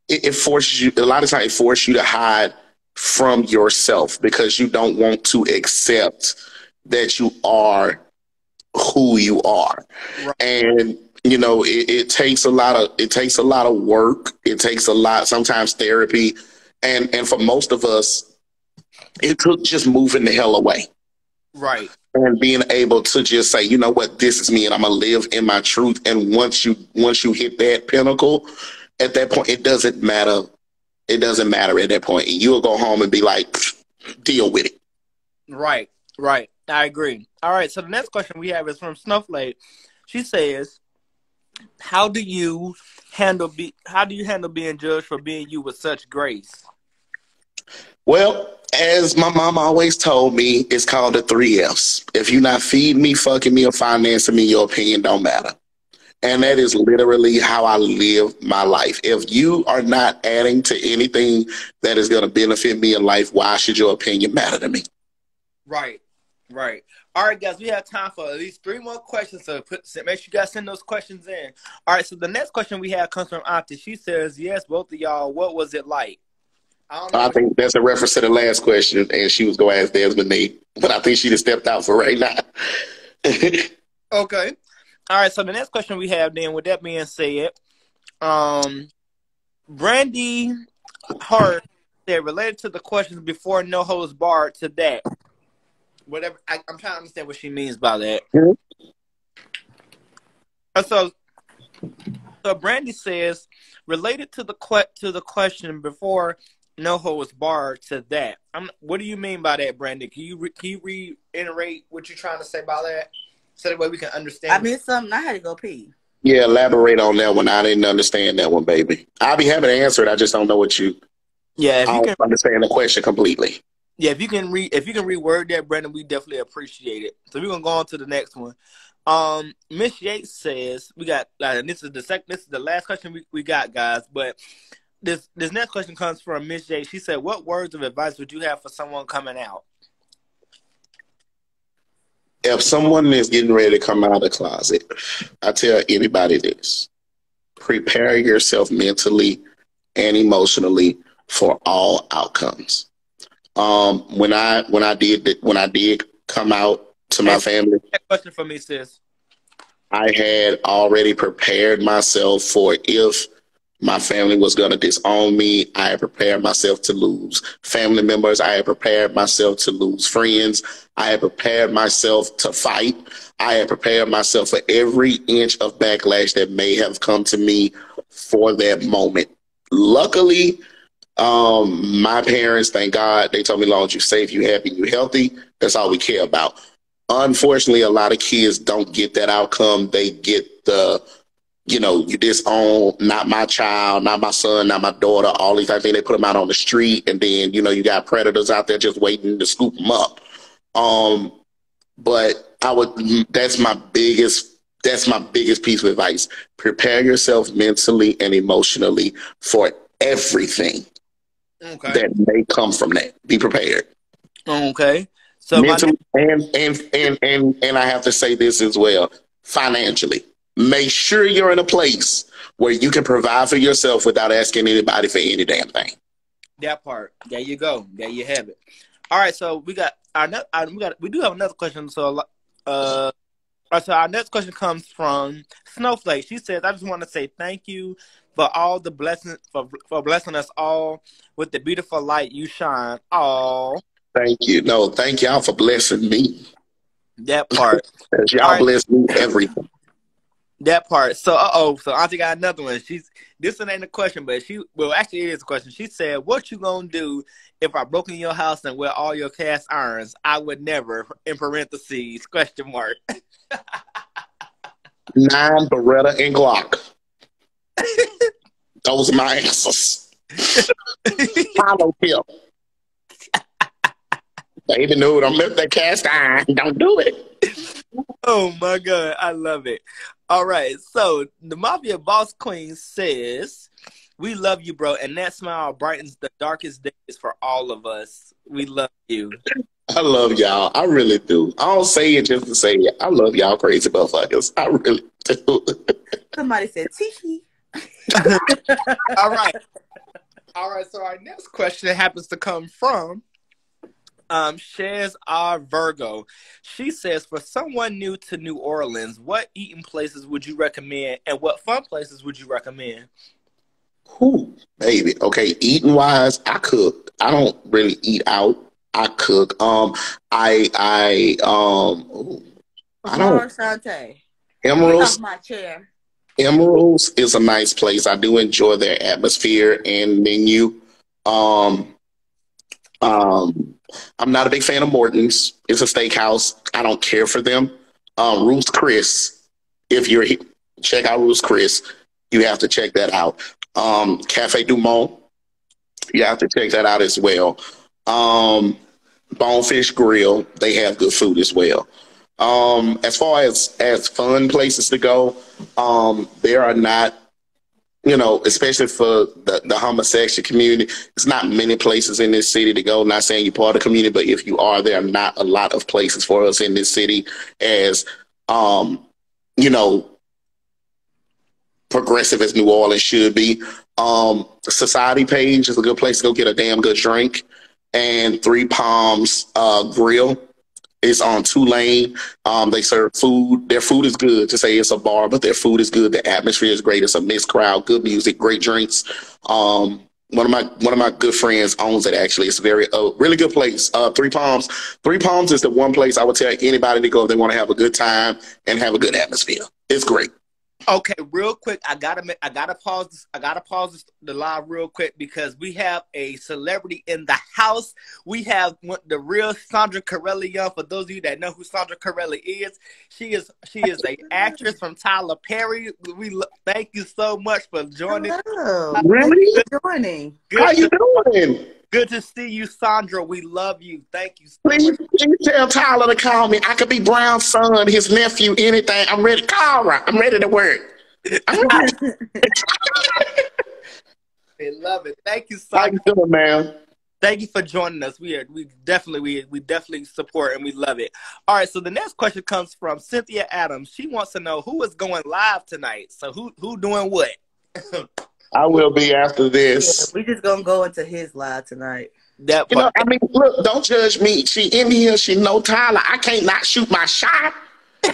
it forces you, a lot of times it forces you to hide from yourself because you don't want to accept that you are who you are. Right. And it takes a lot of work. It takes a lot, sometimes therapy. And for most of us, it took just moving the hell away. Right. And being able to just say, you know what, this is me and I'm going to live in my truth. And once you hit that pinnacle, at that point, it doesn't matter. It doesn't matter at that point. You'll go home and be like, deal with it. Right. I agree. All right. So the next question we have is from Snowflake. She says, how do you handle being judged for being you with such grace? Well, as my mom always told me, it's called the 3 Fs. If you're not feeding me, fucking me, or financing me, your opinion don't matter. And that is literally how I live my life. If you are not adding to anything that is going to benefit me in life, why should your opinion matter to me? Right. All right, guys, we have time for at least 3 more questions. So make sure you guys send those questions in. All right, so the next question we have comes from Auntie. She says, yes, both of y'all, what was it like? I think that's a reference to the last question, and she was going to ask Desmond Nate, but I think she just stepped out for right now. Okay. All right, so the next question we have then, with that being said, Brandy Hart said, related to the questions before No Holds Barred to that, whatever. I'm trying to understand what she means by that. Mhm. So Brandy says, related to the question before NoHo was barred to that. What do you mean by that, Brandy? Can you reiterate what you're trying to say by that, so that way we can understand? I missed something. I had to go pee. Yeah, elaborate on that one. I didn't understand that one, baby. I'll be happy to answer it. I just don't know what you. Yeah, if I you don't can understand the question completely. Yeah, if you can reword that, Brandon, we definitely appreciate it. So we're gonna go on to the next one. Miss Yates says we got and this is the last question we got, guys. But this next question comes from Miss Yates. She said, "What words of advice would you have for someone coming out?" If someone is getting ready to come out of the closet, I tell anybody this: prepare yourself mentally and emotionally for all outcomes. When I did come out to my family, that question for me, sis. I had already prepared myself for if my family was going to disown me. I had prepared myself to lose family members. I had prepared myself to lose friends. I had prepared myself to fight. I had prepared myself for every inch of backlash that may have come to me for that moment. Luckily, my parents, thank God, they told me, as long as you're safe, you're happy, you're healthy, that's all we care about. Unfortunately, a lot of kids don't get that outcome. They get the, you disown, not my child, not my son, not my daughter, all these type of things. They put them out on the street, and then, you got predators out there just waiting to scoop them up. But that's my biggest piece of advice. Prepare yourself mentally and emotionally for everything that may come from that. Be prepared. Okay. So mentally and I have to say this as well, financially. Make sure you're in a place where you can provide for yourself without asking anybody for any damn thing. That part. There you go. There you have it. All right. So we do have another question. So our next question comes from Snowflake. She says, "I just want to say thank you for all the blessings for blessing us all with the beautiful light you shine." Oh, thank you. No, thank y'all for blessing me. That part. Y'all bless me everything. That part. So, so Auntie got another one. This one ain't a question, but actually it is a question. She said, "What you gonna do if I broke in your house and wear all your cast irons? I would never, in parentheses, question mark." 9 Beretta and Glock. Those are my answers. Follow him. Baby, no, don't lift that cast iron. Don't do it. Oh my God, I love it. All right, so the Mafia Boss Queen says, "We love you, bro, and that smile brightens the darkest days for all of us. We love you." I love y'all. I really do. I don't say it just to say it. I love y'all crazy motherfuckers. I really do. Somebody said tee. All right. So our next question happens to come from Shez R. Virgo. She says, "For someone new to New Orleans, what eating places would you recommend, and what fun places would you recommend?" Ooh, baby. Okay, eating wise, I cook. I don't really eat out. I cook. I don't. Dantae. Emeralds. Off my chair. Emeralds is a nice place. I do enjoy their atmosphere and menu. I'm not a big fan of Morton's. It's a steakhouse. I don't care for them. Ruth's Chris. If you're here, check out Ruth's Chris. You have to check that out. Cafe Du Monde. You have to check that out as well. Bonefish Grill. They have good food as well. As far as fun places to go, there are not, especially for the homosexual community, it's not many places in this city to go. Not saying you're part of the community, but if you are, there are not a lot of places for us in this city as, progressive as New Orleans should be. Society Page is a good place to go get a damn good drink. And Three Palms Grill is on Tulane. They serve food. Their food is good. To say it's a bar, but their food is good. The atmosphere is great. It's a mixed crowd, good music, great drinks. One of my good friends owns it. Actually, it's a very really good place. Three Palms. Three Palms is the one place I would tell anybody to go if they want to have a good time and have a good atmosphere. It's great. Okay, real quick, I gotta pause the live real quick because we have a celebrity in the house. We have the real Sandra Corelli Young. For those of you that know who Sandra Corelli is, she is a actress from Tyler Perry. Thank you so much for joining. Hello. Really? Joining. How you doing? Good to see you, Sandra. We love you. Thank you so much. Please tell Tyler to call me. I could be Brown's son, his nephew, anything. I'm ready. Call her. I'm ready to work. I love it. Thank you, Sandra. How you doing, man? Thank you for joining us. We definitely support and we love it. All right, so the next question comes from Cynthia Adams. She wants to know who is going live tonight. So who doing what? I will be after this. Yeah, we just gonna go into his live tonight. You know, I mean, look, don't judge me. She in here. She know Tyler. I can't not shoot my shot.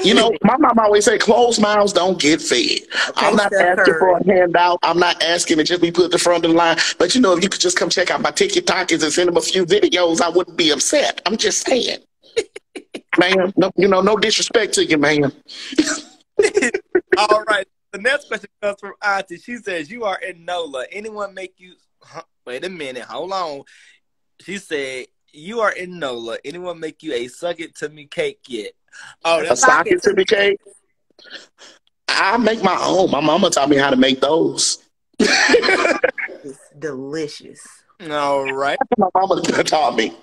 You know, my mom always say, closed mouths don't get fed. Okay, I'm not asking for a handout. I'm not asking to just be put at the front of the line. But, you know, if you could just come check out my TikTok and send them a few videos, I wouldn't be upset. I'm just saying. Man, no, you know, no disrespect to you, man. All right. The next question comes from Auntie. She says, you are in NOLA. Anyone make you... Wait a minute. Hold on. She said, you are in NOLA. Anyone make you a suck it to me cake yet? Oh, that's a sock it to me cake? I make my own. My mama taught me how to make those. It's delicious. All right. My mama taught me.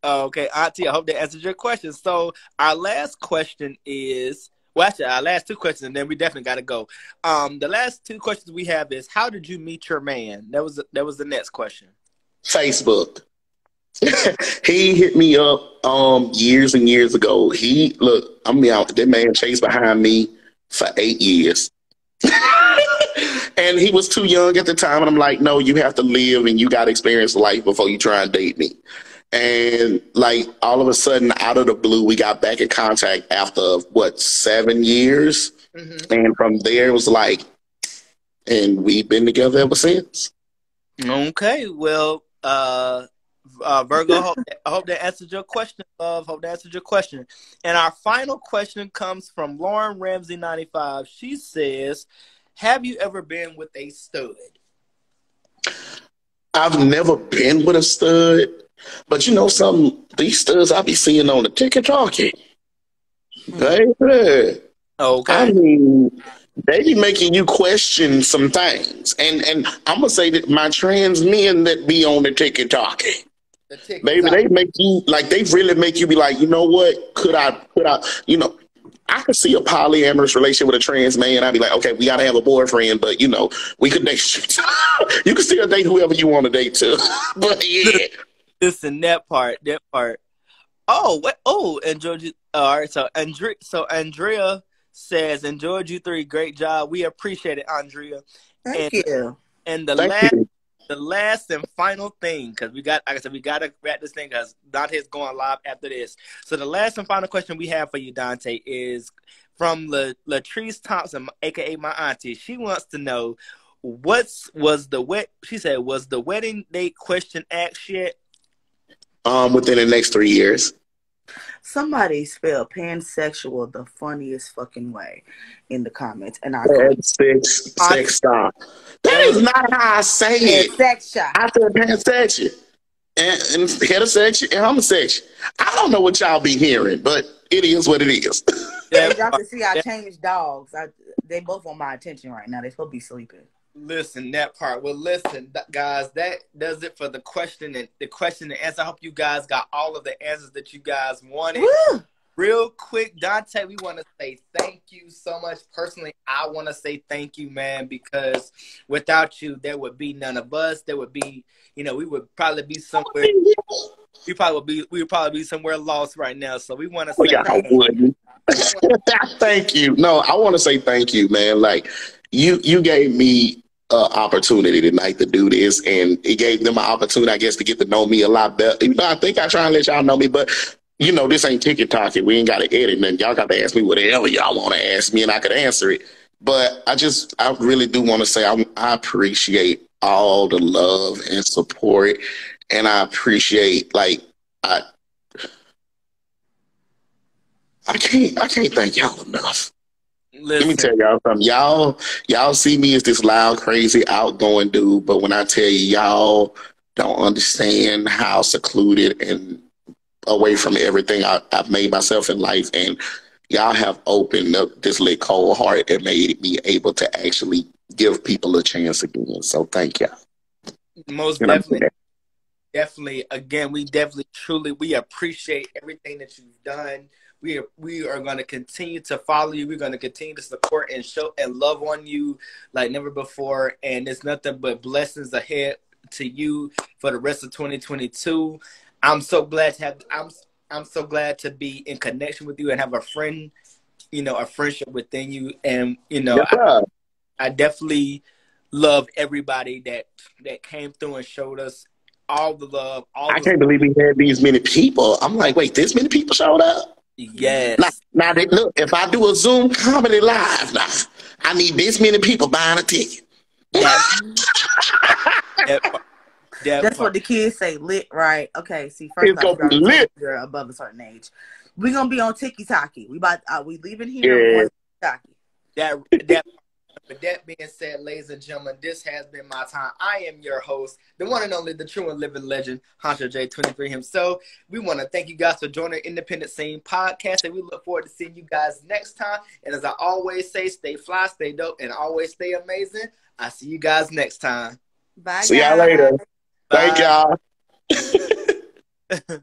Okay, Auntie, I hope that answers your question. So our last question is... Well, actually, our last two questions, and then we definitely got to go. The last two questions we have is, how did you meet your man? That was the next question. Facebook. He hit me up years and years ago. That man chased behind me for 8 years. And he was too young at the time, and I'm like, no, you have to live and you got to experience life before you try and date me. And like all of a sudden, out of the blue, we got back in contact after 7 years. Mm-hmm. And from there it was like, and we've been together ever since. Okay, well, Virgo, I hope that answered your question, love. Hope that answered your question. And our final question comes from Lauren Ramsey 95. She says, have you ever been with a stud? I've never been with a stud. But you know something? These studs I be seeing on the TikTok. Baby. Okay. I mean, they be making you question some things. And I'm going to say that my trans men that be on the TikTok. Baby, they make you, like, they really make you be like, you know what? Could I, you know, I could see a polyamorous relationship with a trans man. I'd be like, okay, we got to have a boyfriend, but, you know, we could date. You can still date whoever you want to date to. But, yeah. Listen, that part. Oh, what? Oh, enjoyed you. All right, so Andrea says, enjoyed you three. Great job. We appreciate it, Andrea. Thank you. And the last and final thing, because we got to wrap this thing because Dante's going live after this. So the last and final question we have for you, Dantae, is from Latrice Thompson, aka my auntie. She wants to know, was the wedding date question asked yet? Within the next 3 years. Somebody spelled pansexual the funniest fucking way in the comments. And sex stop. That is not how I say it. Pansexual. I said pansexual. And heterosexual and homosexual. I don't know what y'all be hearing, but it is what it is. Yeah, y'all can see I changed dogs. They both want my attention right now. They supposed to be sleeping. Listen, that part. Well, listen, guys, that does it for the question and answer. I hope you guys got all of the answers that you guys wanted. Woo! Real quick, Dantae, we want to say thank you so much. Personally, I want to say thank you, man, because without you, there would be none of us. There would be, we would probably be somewhere. We would probably be somewhere lost right now. So we want to say thank you. No, I want to say thank you, man. Like you gave me opportunity tonight to do this, and it gave them an opportunity, I guess, to get to know me a lot better. Even though I think I try and let y'all know me, but this ain't TikTok. We ain't got to edit, and y'all got to ask me whatever y'all want to ask me, and I could answer it. But I really do want to say I appreciate all the love and support, and I appreciate I can't thank y'all enough. Listen. Let me tell y'all something. Y'all see me as this loud, crazy, outgoing dude, but when I tell you, y'all don't understand how secluded and away from everything I've made myself in life, and y'all have opened up this little cold heart and made me able to actually give people a chance again. So thank y'all. Most definitely. Definitely. Again, we appreciate everything that you've done. We are going to continue to follow you. We're going to continue to support and show and love on you like never before. And there's nothing but blessings ahead to you for the rest of 2022. I'm so glad to have. I'm so glad to be in connection with you and have a friend, a friendship within you. And I definitely love everybody that came through and showed us all the love. I can't believe we had these many people. I'm like, wait, this many people showed up? Yes. Now look, if I do a Zoom comedy live now, I need this many people buying a ticket. That's what the kids say, lit, right? Okay, see, first it's gonna be lit. You're above a certain age. We're gonna be on TikTok. We leaving here. Yeah. With that being said, ladies and gentlemen, this has been my time. I am your host, the one and only, the true and living legend, Honcho J23 himself. We want to thank you guys for joining Independent Scene Podcast, and we look forward to seeing you guys next time. And as I always say, stay fly, stay dope, and always stay amazing. I'll see you guys next time. Bye, see y'all later. Bye. Thank y'all.